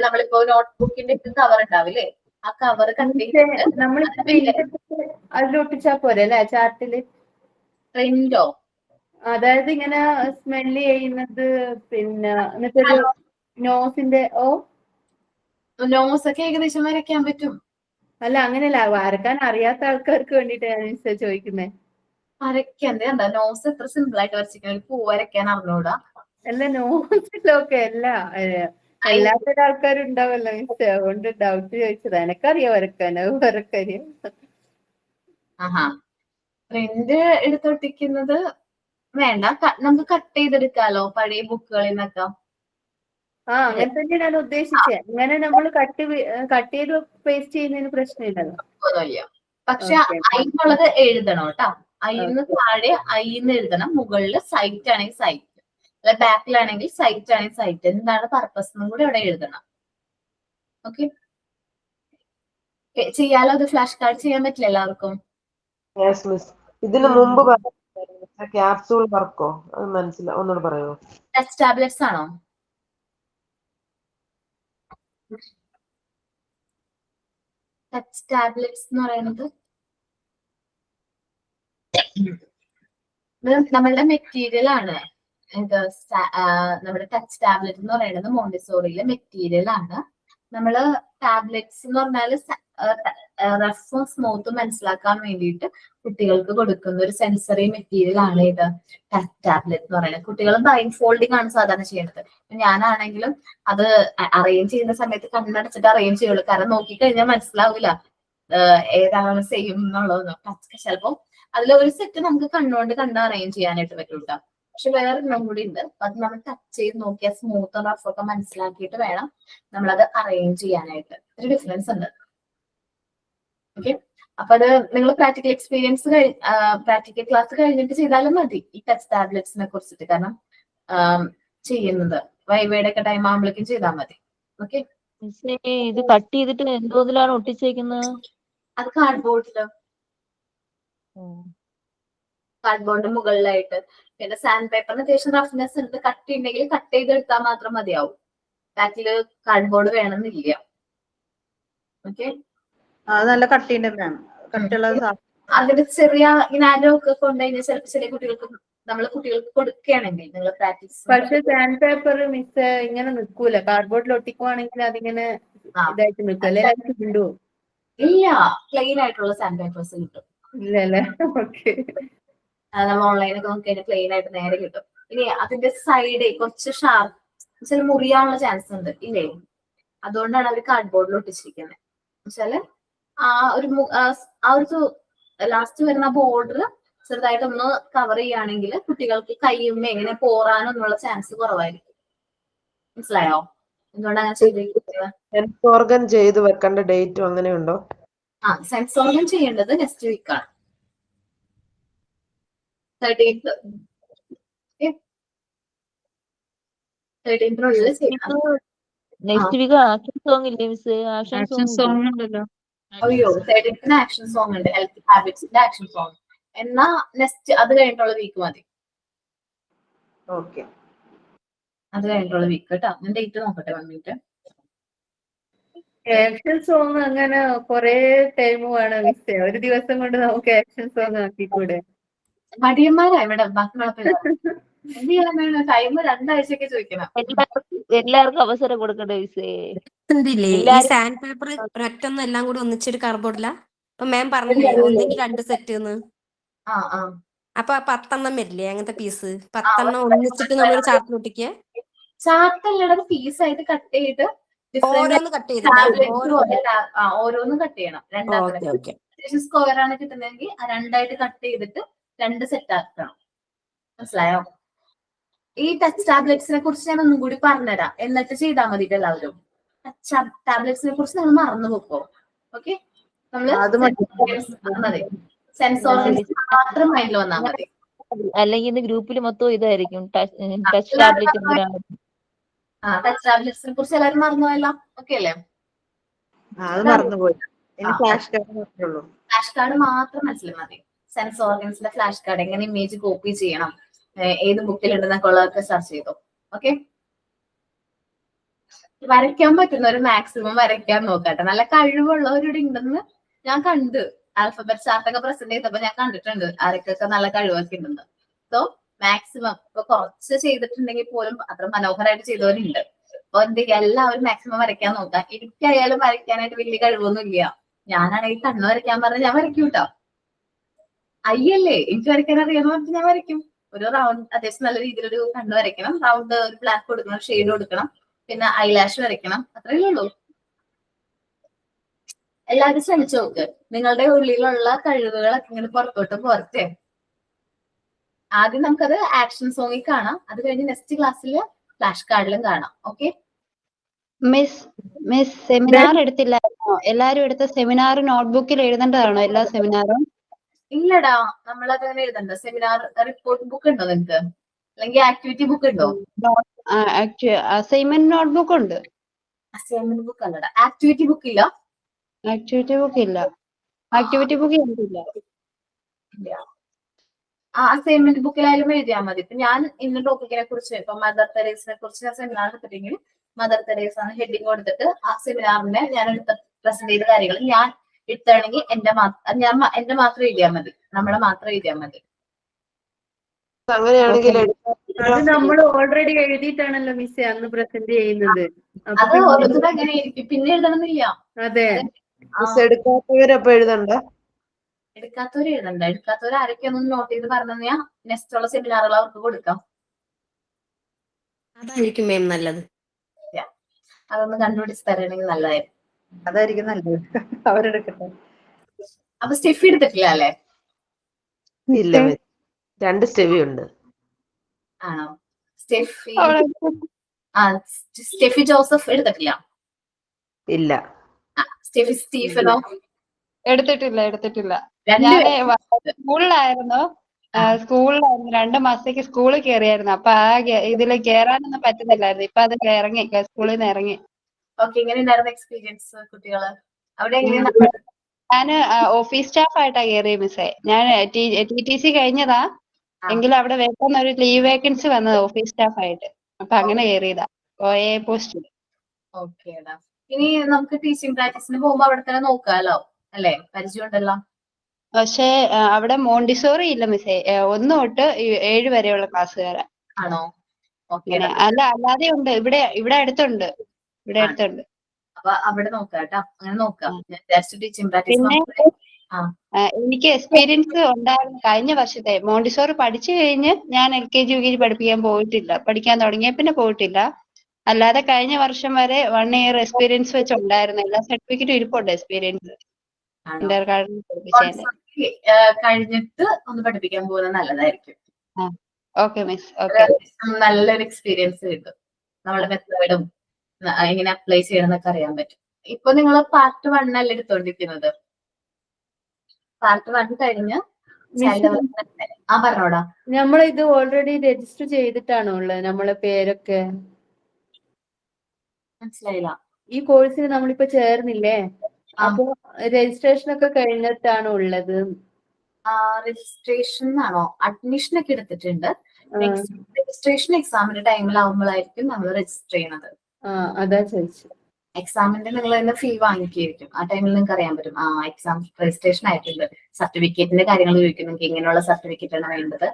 നമ്മളിപ്പോ നോട്ട്ബുക്കിന്റെ കവർ ഉണ്ടാവില്ലേ, ആ കവർ കട്ട് ചെയ്തിട്ട് അതിലൊട്ടിച്ചാ പോരെ അല്ലെ ചാർട്ടില്? പ്രിന്റോ? അതായത് ഇങ്ങനെ സ്മെല്ല് ചെയ്യുന്നത്, പിന്നെ എന്നിട്ടൊരു നോസിന്റെ നോസ് ഒക്കെ ഏകദേശം വരയ്ക്കാൻ പറ്റും. അല്ല അങ്ങനെയല്ല, വരക്കാൻ അറിയാത്ത ആൾക്കാർക്ക് വേണ്ടിട്ട് ഞാൻ ചോദിക്കുന്നത്. വരയ്ക്കാൻ എന്താ, നോസ് എത്ര സിമ്പിൾ ആയിട്ട് വരച്ചിരിക്കുന്ന, ഒരു പൂ വരയ്ക്കാൻ അറിഞ്ഞൂടാ. അല്ല നോസിലൊക്കെ എല്ലാത്ത ആൾക്കാരും ഉണ്ടാവല്ലോ മിസ്, അതുകൊണ്ട് ഡൗട്ട് ചോദിച്ചത്. എനക്കറിയാം വരക്കാൻ, വരക്കറിയാം. പ്രിന്റ് എടുത്തൊട്ടിക്കുന്നത് വേണ്ട, നമുക്ക് കട്ട് ചെയ്തെടുക്കാലോ പഴയ ബുക്കുകളിൽ നിന്നൊക്കെ. അങ്ങനെ തന്നെ ഞാൻ ഉദ്ദേശിച്ചത്. അങ്ങനെ നമ്മൾ കട്ട് ചെയ്ത് പേസ്റ്റ് ചെയ്യുന്നതിന് പ്രശ്നമില്ലല്ലോ. പക്ഷെ അയിന്നുള്ളത് എഴുതണം കേട്ടോ. അയിന്ന് താഴെ അയിന്ന് എഴുതണം, മുകളിൽ സൈറ്റ് ആണെങ്കിൽ സൈറ്റ്, അല്ല ബാക്കിലാണെങ്കിൽ സൈറ്റ് ആണെങ്കിൽ സൈറ്റ്, എന്താണ് പർപ്പസ് എന്നും കൂടി അവിടെ എഴുതണം. ഓക്കെ, ചെയ്യാലോ? അത് ഫ്ലാഷ് കാർഡ് ചെയ്യാൻ പറ്റില്ല എല്ലാവർക്കും? ഇതിന് മുമ്പ് ക്യാപ്സൂൾ വർക്കോ അത് മനസ്സിലാ, ഒന്നുകൂടെ പറയോ? ടച്ച് ടാബ്ലറ്റ്സ് ആണോ? ടച്ച് ടാബ്ലറ്റ്സ് എന്ന് പറയുന്നത് നമ്മളുടെ മെറ്റീരിയൽ ആണ്. നമ്മുടെ ടച്ച് ടാബ്ലറ്റ് എന്ന് പറയുന്നത് മോണ്ടിസോറിയിലെ മെറ്റീരിയൽ ആണ്. നമ്മള് ടാബ്ലറ്റ്സ് എന്ന് പറഞ്ഞാല് റഫും സ്മൂത്തും മനസ്സിലാക്കാൻ വേണ്ടിയിട്ട് കുട്ടികൾക്ക് കൊടുക്കുന്ന ഒരു സെൻസറി മെറ്റീരിയൽ ആണ് ഇത് ടച്ച് ടാബ്ലറ്റ് എന്ന് പറയുന്നത്. കുട്ടികൾ ബ്ലൈൻഡ് ഫോൾഡിംഗ് ആണ് സാധാരണ ചെയ്യുന്നത്. ഞാനാണെങ്കിലും അത് അറേഞ്ച് ചെയ്യുന്ന സമയത്ത് കണ്ണടച്ചിട്ട് അറേഞ്ച് ചെയ്യുള്ളൂ. കാരണം നോക്കിക്കഴിഞ്ഞാൽ മനസ്സിലാവില്ല ഏതാണ് സെയിം എന്നുള്ളതൊന്നും. ടച്ച് ചിലപ്പോൾ അതിൽ ഒരു സെറ്റ് നമുക്ക് കണ്ണുകൊണ്ട് കണ്ട് അറേഞ്ച് ചെയ്യാനായിട്ട് പറ്റൂട്ടോ. പക്ഷെ വേറൊരെണ്ണം കൂടി ഉണ്ട്. അത് നമ്മൾ ടച്ച് ചെയ്ത് നോക്കിയാൽ സ്മൂത്ത് റഫ് ഒക്കെ മനസ്സിലാക്കിയിട്ട് വേണം നമ്മളത് അറേഞ്ച് ചെയ്യാനായിട്ട്. ഒരു ഡിഫറൻസ് ഉണ്ട്. ഓക്കെ, അപ്പൊ അത് നിങ്ങൾ പ്രാക്ടിക്കൽ എക്സ്പീരിയൻസ് പ്രാക്ടിക്കൽ ക്ലാസ് കഴിഞ്ഞിട്ട് ചെയ്താലും മതി ഈ ടച്ച് ടാബ്ലറ്റ്സിനെ കുറിച്ചിട്ട്. കാരണം ചെയ്യുന്നത് വൈവയുടെ ഒക്കെ ടൈം ആകുമ്പോഴേക്കും ചെയ്താൽ മതി. ഓക്കെ, ഇത് കട്ട് ചെയ്തിട്ട് എന്തോന്നിലാണ് ഒട്ടിച്ചേക്കുന്നത്? അത് കാർഡ്ബോർഡില്, കാർഡ്ബോർഡിന്റെ മുകളിലായിട്ട്. പിന്നെ സാൻഡ് പേപ്പറിന് അത്യാവശ്യം റഫ്നെസ് ഉണ്ട്. കട്ട് ഉണ്ടെങ്കിൽ കട്ട് ചെയ്തെടുത്താൽ മാത്രം മതിയാവും. ബാക്കില് കാർഡ്ബോർഡ് വേണമെന്നില്ല. ഓക്കെ, അത് നല്ല കട്ടിയുണ്ട് മാം. കട്ടിയുള്ള അതിന്റെ ചെറിയ ഇനാരോ ഒക്കെ കൊണ്ടുകഴിഞ്ഞാൽ ചിലപ്പോൾ ചെറിയ കുട്ടികൾക്ക് നമ്മൾ കുട്ടികൾക്ക് കൊടുക്കുകയാണെങ്കിൽ നിങ്ങൾ പ്രാക്ടീസ്. പക്ഷെ സാൻഡ് പേപ്പർ മിസ് ഇങ്ങനെ നിൽക്കൂല. കാർഡ്ബോർഡിൽ ഒട്ടിക്കുവാണെങ്കിൽ അതിങ്ങനെ ഇതായിട്ട് നിൽക്കും. അല്ലെങ്കിൽ ഉണ്ടോ? ഇല്ല, പ്ലെയിൻ ആയിട്ടുള്ള സാൻഡ് പേപ്പേഴ്സ് കിട്ടും. ഇല്ല അല്ലേ? ഓക്കെ, നമ്മൾ ഓൺലൈനൊക്കെ നോക്കിയാൽ പ്ലെയിൻ ആയിട്ട് നേരെ കിട്ടും. ഇനി അതിന്റെ സൈഡ് കുറച്ച് ഷാർപ്പ് ചില മുറിയാനുള്ള ചാൻസ് ഉണ്ട് ഇല്ലേ? അതുകൊണ്ടാണ് അവർ കാർഡ്ബോർഡിൽ ഒട്ടിച്ചിരിക്കുന്നത്. വെച്ചാല് ആ ഒരു ലാസ്റ്റ് വരുന്ന ബോർഡർ ചെറുതായിട്ടൊന്ന് കവർ ചെയ്യുകയാണെങ്കിൽ കുട്ടികൾക്ക് കയ്യുമ്മ എങ്ങനെ പോറാനൊന്നുള്ള ചാൻസ് കുറവായിരിക്കും. മനസ്സിലായോ? എന്തുകൊണ്ട് അങ്ങനെ ചെയ്തിരിക്കുന്നത്? സെൻസ് ഓർഗൻ ചെയ്ത് വെക്കേണ്ട ഡേറ്റും അങ്ങനെയുണ്ടോ? സെൻസ് ഓർഗൻ ചെയ്യേണ്ടത് നെക്സ്റ്റ് വീക്ക് ആണ്, 13th. 13th ചെയ്യണം. നെക്സ്റ്റ് വീക്ക് ആക്ഷൻ സോങ് ഇല്ലേ മിസ്? ആക്ഷൻ ആക്ഷൻ സോങ് ഉണ്ടല്ലോ. അയ്യോ, 13th ആക്ഷൻ സോങ് ഉണ്ട്, ഹെൽത്തി ഹാബിറ്റ്സിന്റെ ആക്ഷൻ സോങ്. എന്നാ നെക്സ്റ്റ് അത് കഴിഞ്ഞിട്ടുള്ള വീക്ക് മതി. ഓക്കെ, അത് കഴിഞ്ഞിട്ടുള്ള വീക്ക് കേട്ടോ. ഞാൻ ഡേറ്റ് നോക്കട്ടെ 1 മിനിറ്റ്. ആക്ഷൻ സോങ് അങ്ങനെ കൊറേ ടൈം വേണം മിസ്. ഒരു ദിവസം കൊണ്ട് നമുക്ക് ആക്ഷൻ സോങ് ആക്കിക്കൂടെ? മടിയന്മാരാ ഇവിടെ. ബാക്കി കുഴപ്പമില്ല. എന്ത് ചെയ്യാൻ വേണം? ടൈം 2 ആഴ്ചയൊക്കെ ചോദിക്കണം. എല്ലാവർക്കും അവസരം കൊടുക്കണ്ടേ മിസ്സേ? എന്തില്ലേ ഈ എല്ലാരും സാൻഡ് പേപ്പർ ഒരൊറ്റൊന്നും എല്ലാം കൂടി ഒന്നിച്ചൊരു കാർഡ്ബോർഡിലാ? അപ്പൊ മാം പറഞ്ഞില്ലേ ഒന്നെങ്കിൽ 2 സെറ്റ് എന്ന്. അപ്പൊ 10 വരില്ലേ അങ്ങനത്തെ പീസ്? 10 ഒന്നിച്ചിട്ട് നമ്മളൊരു ചാർട്ടിൽ ഒട്ടിക്കുക. ചാർട്ടല്ലട പീസായിട്ട് കട്ട് ചെയ്തിട്ട് ഓരോന്ന് കട്ട് ചെയ്തിട്ട് ഓരോന്നും കട്ട് ചെയ്യണം. Okay okay. അത്യാവശ്യം സ്ക്വയർ ആണ് കിട്ടുന്നതെങ്കിൽ 2ആയിട്ട് കട്ട് ചെയ്തിട്ട് 2 സെറ്റ് ആക്കണം. മനസ്സിലായോ? ഈ ടച്ച് ടാബ്ലറ്റ്സിനെ കുറിച്ച് ഞാൻ ഒന്നും കൂടി പറഞ്ഞുതരാം, എന്നിട്ട് ചെയ്താൽ മതി എല്ലാവരും. ടച്ച് ടാബ്ലറ്റ്സിനെ കുറിച്ച് നിങ്ങൾ മറന്നു പോക്കോ. ഓക്കെ, നമ്മള് മതി. സെൻസ് ഓർഗൻസ് മാത്രം മൈൻഡിൽ വന്നാൽ മതി. അല്ലെങ്കിൽ ഇന്ന് ഗ്രൂപ്പിൽ മൊത്തം ഇതായിരിക്കും ടച്ച് ടാബ്ലറ്റ്. ടച്ച് ടാബ്ലറ്റ്സിനെ കുറിച്ച് എല്ലാവരും മറന്നുപോയല്ലോ. ഓക്കെ അല്ലേ? അത് മറന്നുപോയി. ഫ്ലാഷ് കാർഡ് മാത്രമേ ഉള്ളൂ. ഫ്ലാഷ് കാർഡ് മാത്രം മനസ്സിൽ മതി. സെൻസ് ഓർഗൻസിന്റെ ഫ്ലാഷ് കാർഡ് എങ്ങനെ ഇമേജ് കോപ്പി ചെയ്യണം, ഏത് ബുക്കിൽ ഉണ്ടെന്നൊക്കെ ഉള്ളതൊക്കെ സെർച്ച് ചെയ്തു. ഓക്കെ, വരയ്ക്കാൻ പറ്റുന്നവര് മാക്സിമം വരയ്ക്കാൻ നോക്കട്ടെ. നല്ല കഴിവുള്ളവരുടെ ഉണ്ടെന്ന് ഞാൻ കണ്ട്. ആൽഫബറ്റ് ചാർട്ടൊക്കെ പ്രസന്റ് ചെയ്തപ്പോ ഞാൻ കണ്ടിട്ടുണ്ട് ആരൊക്കെ നല്ല കഴിവൊക്കെ ഉണ്ടെന്ന്. സോ മാക്സിമം ഇപ്പൊ കുറച്ച് ചെയ്തിട്ടുണ്ടെങ്കിൽ പോലും അത്ര മനോഹരമായിട്ട് ചെയ്തവരുണ്ട്. അപ്പൊ എന്ത് ചെയ്യുക, എല്ലാവരും മാക്സിമം വരയ്ക്കാൻ നോക്കാം. എനിക്കായാലും വരയ്ക്കാനായിട്ട് വലിയ കഴിവൊന്നും ഇല്ല. ഞാനാണെങ്കിൽ കണ്ണ് വരയ്ക്കാൻ പറഞ്ഞാൽ ഞാൻ വരയ്ക്കും കേട്ടോ. അയ്യല്ലേ, എനിക്ക് വരയ്ക്കാൻ അറിയാന്ന് പറഞ്ഞിട്ട് ഞാൻ വരയ്ക്കും. ഒരു റൗണ്ട് അത്യാവശ്യം നല്ല രീതിയിലൊരു കണ്ണ് വരയ്ക്കണം, റൗണ്ട് ഒരു ബ്ലാക്ക് കൊടുക്കണം, ഷെയ്ഡ് കൊടുക്കണം, പിന്നെ ഐലാഷ് വരയ്ക്കണം. അത്രയല്ലേ ഉള്ളൂ. എല്ലാവരും ശ്രമിച്ചു നോക്ക്. നിങ്ങളുടെ ഉള്ളിലുള്ള കഴിവുകളൊക്കെ ഇങ്ങനെ പുറത്തോട്ട് പോരട്ടെ. ആദ്യം നമുക്കത് ആക്ഷൻ സോങ്ങിൽ കാണാം. അത് കഴിഞ്ഞ് നെക്സ്റ്റ് ക്ലാസ്സിൽ ഫ്ലാഷ് കാർഡിലും കാണാം. ഓക്കെ മിസ് സെമിനാർ എടുത്തില്ലായിരുന്നോ? എല്ലാരും എടുത്ത സെമിനാർ നോട്ട്ബുക്കിൽ എഴുതേണ്ടതാണോ എല്ലാ സെമിനാറും? ഇല്ലടാ, നമ്മളത് അങ്ങനെ എഴുതണ്ട. സെമിനാർ റിപ്പോർട്ട് ബുക്ക് ഉണ്ടോ നിങ്ങക്ക്? അല്ലെങ്കിൽ ആക്ടിവിറ്റി ബുക്ക് ഉണ്ടോ? അസൈൻമെന്റ് നോട്ട്ബുക്ക് ഉണ്ട്. അസൈൻമെന്റ് ബുക്ക് അല്ലടാ, ആക്ടിവിറ്റി ബുക്ക് ഇല്ല. ആക്ടിവിറ്റി ബുക്ക് ഇല്ല. ആക്ടിവിറ്റി ബുക്ക് ഇല്ല. ആ അസൈൻമെന്റ് ബുക്കിലായാലും എഴുതിയാൽ മതി. ഇപ്പൊ ഞാൻ ഇന്ന ടോപ്പിക്കിനെ കുറിച്ച്, ഇപ്പൊ മദർ തെരേസിനെ കുറിച്ച് ഞാൻ സെമിനാർ എടുത്തിട്ടെങ്കിൽ മദർ തെരേസ ആണ് ഹെഡിങ് കൊടുത്തിട്ട് ആ സെമിനാറിനെ ഞാൻ എടുത്ത പ്രസന്റ് ചെയ്ത കാര്യങ്ങൾ ഞാൻ ഇട്ടാണെങ്കിൽ എന്റെ മാത്രം എഴുതിയാൽ മതി. നമ്മളെ മാത്രം എഴുതിയാൽ മതി. അങ്ങനെയാണെങ്കിൽ അത് നമ്മൾ ഓൾറെഡി എഴുതിയിട്ടാണല്ലോ മിസ് അന്ന് പ്രസന്റ് ചെയ്യുന്നത്. അത് ഓരോരുത്തരും അങ്ങനെ ആയിരിക്കും, പിന്നെ എഴുതണമെന്നില്ല. അതെ, മിസ് എടുക്കാത്തവരപ്പൊ എഴുതണ്ട. എടുക്കാത്തവര് എഴുതണ്ട. എടുക്കാത്തവർ ആരൊക്കെയൊന്നും നോട്ട് ചെയ്ത് പറഞ്ഞു ഞാൻ നെക്സ്റ്റ് ഉള്ള സെമിനാറുകൾ അവർക്ക് കൊടുക്കാം. അതായിരിക്കും മാം നല്ലത്. അതൊന്ന് കണ്ടുപിടിച്ച് തരണമെങ്കിൽ നല്ലതായിരുന്നു. അതായിരിക്കും നല്ലത്. അവരെടുക്കട്ടെ. അപ്പൊ സ്റ്റെഫി എടുത്തിട്ടില്ല അല്ലേ? ഇല്ല മിസ്, 2 സ്റ്റെവി ഉണ്ട്. ആണോ? സ്റ്റെഫി ജോസഫ് എടുത്തിട്ടില്ല. ഇല്ല. സ്റ്റെഫി സ്റ്റീഫനോ? എടുത്തിട്ടില്ല. ഞാന് സ്കൂളിലായിരുന്നു 2 മാസത്തേക്ക് സ്കൂളിൽ കയറിയായിരുന്നു. അപ്പൊ ഇതില് കേറാനൊന്നും പറ്റുന്നില്ലായിരുന്നു. ഇപ്പൊ അത് ഇറങ്ങി, സ്കൂളിൽ നിന്ന് ഇറങ്ങി. ഓക്കെ, എങ്ങനെ ഉണ്ടായിരുന്നു എക്സ്പീരിയൻസ് കുട്ടികള് അവിടെ? എങ്ങനെയാണ്? ഞാന് ഓഫീസ് സ്റ്റാഫ് ആയിട്ടാ കയറിയ മിസ്സേ. ഞാൻ TTC കഴിഞ്ഞതാ, എങ്കിലും അവിടെ വേറെ ഒരു ലീവ് വേക്കൻസി വന്നത് ഓഫീസ് സ്റ്റാഫ് ആയിട്ട്. അപ്പൊ അങ്ങനെ കയറിയതാ OA പോസ്റ്റ്. ഓക്കേടാ. ഇനി നമുക്ക് ടീച്ചിങ് പ്രാക്ടീസിന് പോകുമ്പോ അവിടെ തന്നെ നോക്കാലോ അല്ലേ? പരിചയം ഉണ്ടല്ലോ. പക്ഷെ അവിടെ മോണ്ടിസോറി ഇല്ല മിസ്സേ. 1 തൊട്ട് 7 വരെയുള്ള ക്ലാസ്സുകാരാ. ആണോ? ഓക്കെ. അല്ലാതെ ഉണ്ട്. ഇവിടെ അടുത്തുണ്ട്. അപ്പൊ അവിടെ നോക്കാം കേട്ടോ. അങ്ങനെ നോക്കാം. Teaching practice. പിന്നെ എനിക്ക് എക്സ്പീരിയൻസ് ഉണ്ടായിരുന്നു കഴിഞ്ഞ വർഷത്തെ. മോണ്ടിസോറി പഠിച്ചു കഴിഞ്ഞ് ഞാൻ LKG UKG പഠിക്കാൻ തുടങ്ങിയ പിന്നെ പോയിട്ടില്ല. അല്ലാതെ കഴിഞ്ഞ വർഷം വരെ 1 ഇയർ എക്സ്പീരിയൻസ് വെച്ചുണ്ടായിരുന്നു. എല്ലാ സർട്ടിഫിക്കറ്റും ഇരിപ്പുണ്ട് എക്സ്പീരിയൻസ്. കഴിഞ്ഞിട്ട് ഒന്ന് പഠിപ്പിക്കാൻ പോകുന്നത് നല്ലതായിരിക്കും. Okay miss. ഓക്കെ, നല്ലൊരു എക്സ്പീരിയൻസ് കിട്ടും. നമ്മുടെ മെത്തേഡും എങ്ങനെ അപ്ലൈ ചെയ്യണമെന്നൊക്കെ അറിയാൻ പറ്റും. ഇപ്പൊ നിങ്ങൾ പാർട്ട് 1 അല്ലേ എടുത്തോണ്ടിരിക്കുന്നത്? പാർട്ട് 1 കഴിഞ്ഞ് പറഞ്ഞോടാ. നമ്മൾ ഇത് ഓൾറെഡി രജിസ്റ്റർ ചെയ്തിട്ടാണോ ഉള്ളത്? നമ്മളെ പേരൊക്കെ മനസ്സിലായില്ല. ഈ കോഴ്സിന് നമ്മളിപ്പോ ചേർന്നില്ലേ? അപ്പൊ രജിസ്ട്രേഷൻ ഒക്കെ കഴിഞ്ഞിട്ടാണോ ഉള്ളത്? രജിസ്ട്രേഷൻ ആണോ? അഡ്മിഷൻ ഒക്കെ എടുത്തിട്ടുണ്ട്. രജിസ്ട്രേഷൻ എക്സാമിന്റെ ടൈമിലാവുമ്പോഴായിരിക്കും നമ്മൾ രജിസ്റ്റർ ചെയ്യുന്നത്. അതാ ചോദിച്ചത്. എക്സാമിന്റെ നിങ്ങൾ തന്നെ ഫീ വാങ്ങിക്കായിരിക്കും. ആ ടൈമിൽ നിങ്ങൾക്ക് അറിയാൻ പറ്റും എക്സാം രജിസ്ട്രേഷൻ ആയിട്ടുണ്ട്. സർട്ടിഫിക്കറ്റിന്റെ കാര്യങ്ങൾ ചോദിക്കും. നിങ്ങൾക്ക് ഇങ്ങനെയുള്ള സർട്ടിഫിക്കറ്റ് ആണ് വേണ്ടത്.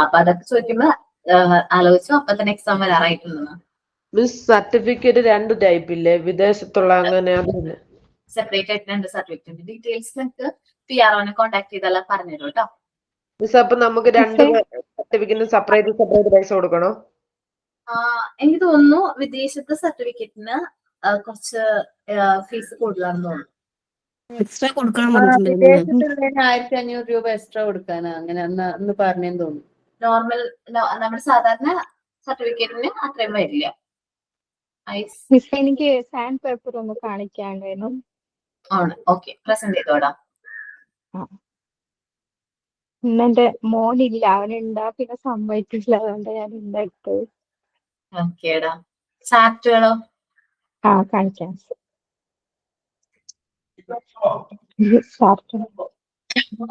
അപ്പൊ അതൊക്കെ ചോദിക്കുമ്പോ ആലോചിച്ചു അപ്പൊ തന്നെ എക്സാം വരാറായിട്ടുണ്ടെന്ന്. മിസ്, സർട്ടിഫിക്കറ്റ് 2 ടൈപ്പ് ഇല്ലേ? വിദേശത്തുള്ള അങ്ങനെ അതിന് സെപ്പറേറ്റ് ആയിട്ട് 2 സർട്ടിഫിക്കറ്റ്. ഡീറ്റെയിൽസ് നിങ്ങൾക്ക് PROനെ കോൺടാക്ട് ചെയ്താൽ പറഞ്ഞുതരും കേട്ടോ. മിസ്, അപ്പൊ നമുക്ക് 2 സർട്ടിഫിക്കറ്റിന് സെപ്പറേറ്റ് പൈസ കൊടുക്കണോ? എനിക്ക് തോന്നുന്നു വിദേശത്തെ സർട്ടിഫിക്കറ്റിന് കുറച്ച് ഫീസ് കൂടുതലാണെന്ന് തോന്നുന്നു. എക്സ്ട്രാ കൊടുക്കണം. വിദേശത്തുള്ളതിന് 1500 രൂപ എക്സ്ട്രാ കൊടുക്കാനാ അങ്ങനെ അന്ന് പറഞ്ഞെന്ന് തോന്നുന്നു. നോർമൽ നമ്മുടെ സാധാരണ സർട്ടിഫിക്കറ്റിന് അത്രയും വരില്ല. എനിക്ക് സാൻഡ് പേപ്പർ ഒന്ന് കാണിക്കാണ്ടായിരുന്നു. ആണ്. ഓക്കെ, പ്രസന്റ് ചെയ്തോടാ. ഇന്നെന്റെ മോനില്ല, അവനുണ്ടാ പിന്നെ സമ്മതിക്കില്ല, അതുകൊണ്ട് ഞാൻ ഉണ്ടാക്കിയത്. ഓക്കേടാ. ചാർട്ടുകളോ? കാണിക്കാം.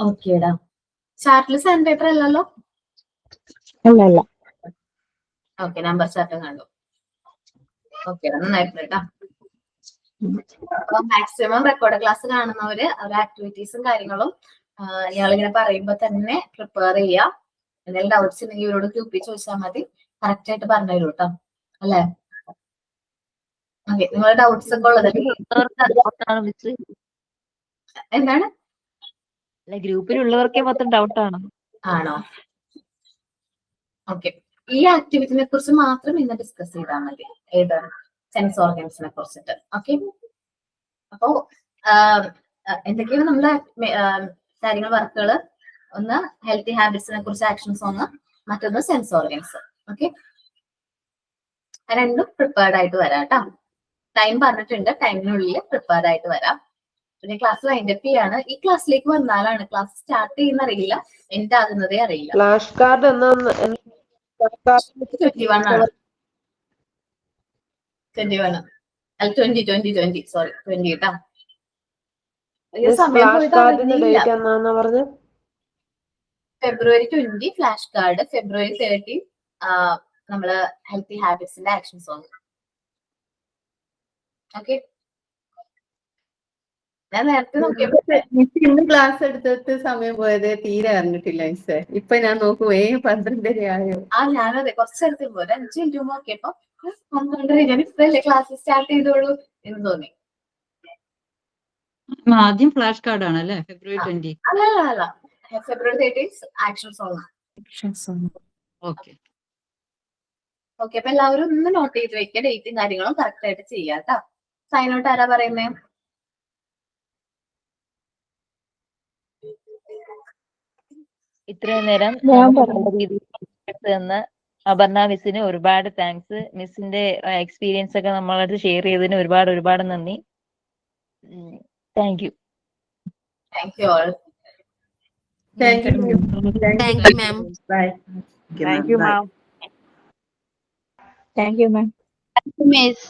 ഓക്കേടാ. ചാർട്ടിൽ സാൻഡ് പേപ്പർ അല്ലല്ലോ? അല്ല. ഓക്കെ, നമ്പർ ചാർട്ട് കണ്ടു. ഓക്കേടാ, നന്നായിട്ടുണ്ട് കേട്ടോ. അപ്പൊ മാക്സിമം റെക്കോർഡ് ക്ലാസ് കാണുന്നവര് അവരുടെ ആക്ടിവിറ്റീസും കാര്യങ്ങളും ഇയാളിങ്ങനെ പറയുമ്പോ തന്നെ പ്രിപ്പയർ ചെയ്യുക. എന്തെങ്കിലും ഡൗട്ട്സ് ഉണ്ടെങ്കിൽ ഇവരോട് ഗ്രൂപ്പിൽ ചോദിച്ചാൽ മതി. കറക്റ്റ് ആയിട്ട് പറഞ്ഞു തരൂ കേട്ടോ. അല്ലേ? ഓക്കെ, നിങ്ങളുടെ ഡൗട്ട്സ് ഒക്കെ ഉള്ളത് എന്താണ്? ഗ്രൂപ്പിലുള്ളവർക്കേ മൊത്തം ഡൗട്ടാണ്. ആണോ? ഓക്കെ, ഈ ആക്ടിവിറ്റിനെ കുറിച്ച് മാത്രം ഇന്ന് ഡിസ്കസ് ചെയ്താൽ മതി. ഏത്? സെൻസ് ഓർഗൻസിനെ കുറിച്ചിട്ട്. ഓക്കെ, അപ്പോ എന്തൊക്കെയാണ് നമ്മുടെ കാര്യങ്ങൾ, വർക്കുകൾ? ഒന്ന് ഹെൽത്തി ഹാബിറ്റ്സിനെ കുറിച്ച് ആക്ഷൻസ്, ഒന്ന് മറ്റൊന്ന് സെൻസ് ഓർഗൻസ്. ഓക്കെ, രണ്ടും പ്രിപ്പയർഡ് ആയിട്ട് വരാം കേട്ടോ. ടൈം പറഞ്ഞിട്ടുണ്ട്, ടൈമിനുള്ളിൽ പ്രിപ്പയർഡ് ആയിട്ട് വരാം. പിന്നെ ക്ലാസ് വൈൻഡപ്പ് ചെയ്യാണ്. ഈ ക്ലാസ്സിലേക്ക് വന്നാലാണ് ക്ലാസ് സ്റ്റാർട്ട് ചെയ്യുന്ന അറിയില്ല, എൻഡ് ആകുന്നതേ അറിയില്ല. ഫ്ലാഷ് കാർഡ് 21 ആണ്. 21 അല്ല 20 സോറി 20 കേട്ടോ. ഫെബ്രുവരി 20 ഫ്ലാഷ് കാർഡ്, ഫെബ്രുവരി 30 നമ്മള് ഹെൽത്തി ഹാബിറ്റ്സിന്റെ ആക്ഷൻ സോങ്. ഓക്കെ, ഞാൻ നേരത്തെ നോക്കിയപ്പോ ഇന്ന് ക്ലാസ് എടുത്തിട്ട് സമയം പോയത് തീരെ അറിഞ്ഞിട്ടില്ല മിസ്സേ. ഇപ്പൊ ഞാൻ നോക്കും 12:30 ആയോ. ഞാനതെ കുറച്ച് നേരത്തെ പോലെ 5 മിനിറ്റ് മുമ്പ് നോക്കിയപ്പോ 12:30. ഞാൻ ഇപ്പഴല്ലേ ക്ലാസ് സ്റ്റാർട്ട് ചെയ്തോളൂ എന്ന് തോന്നി. ആദ്യം ഫ്ലാഷ് കാർഡ് ആണല്ലേ ഫെബ്രുവരി 20. അല്ല ഫെബ്രുവരി 13 ആക്ഷൻ സോങ്. ഓക്കെ. ഓക്കെ, അപ്പൊ എല്ലാവരും ഒന്ന് നോട്ട് ചെയ്ത് വെക്കുക, ഡേറ്റും കാര്യങ്ങളും കറക്റ്റ് ആയിട്ട് ചെയ്യാം കേട്ടോ. സൈൻ ഔട്ട് ആരാ പറയുന്നേ? ഇത്രയും നേരം ഞാൻ നമുക്ക് പറയാം. നല്ല രീതിയിൽ എടുത്തു തന്ന അപർണ മിസ്സിന് ഒരുപാട് താങ്ക്സ്. മിസ്സിന്റെ എക്സ്പീരിയൻസ് ഒക്കെ നമ്മളടുത്ത് ഷെയർ ചെയ്തതിന് ഒരുപാട് നന്ദി. Thank you. Thank you all. Thank you. Thank you ma'am. Bye. Thank you ma'am. Thank you ma'am. Miss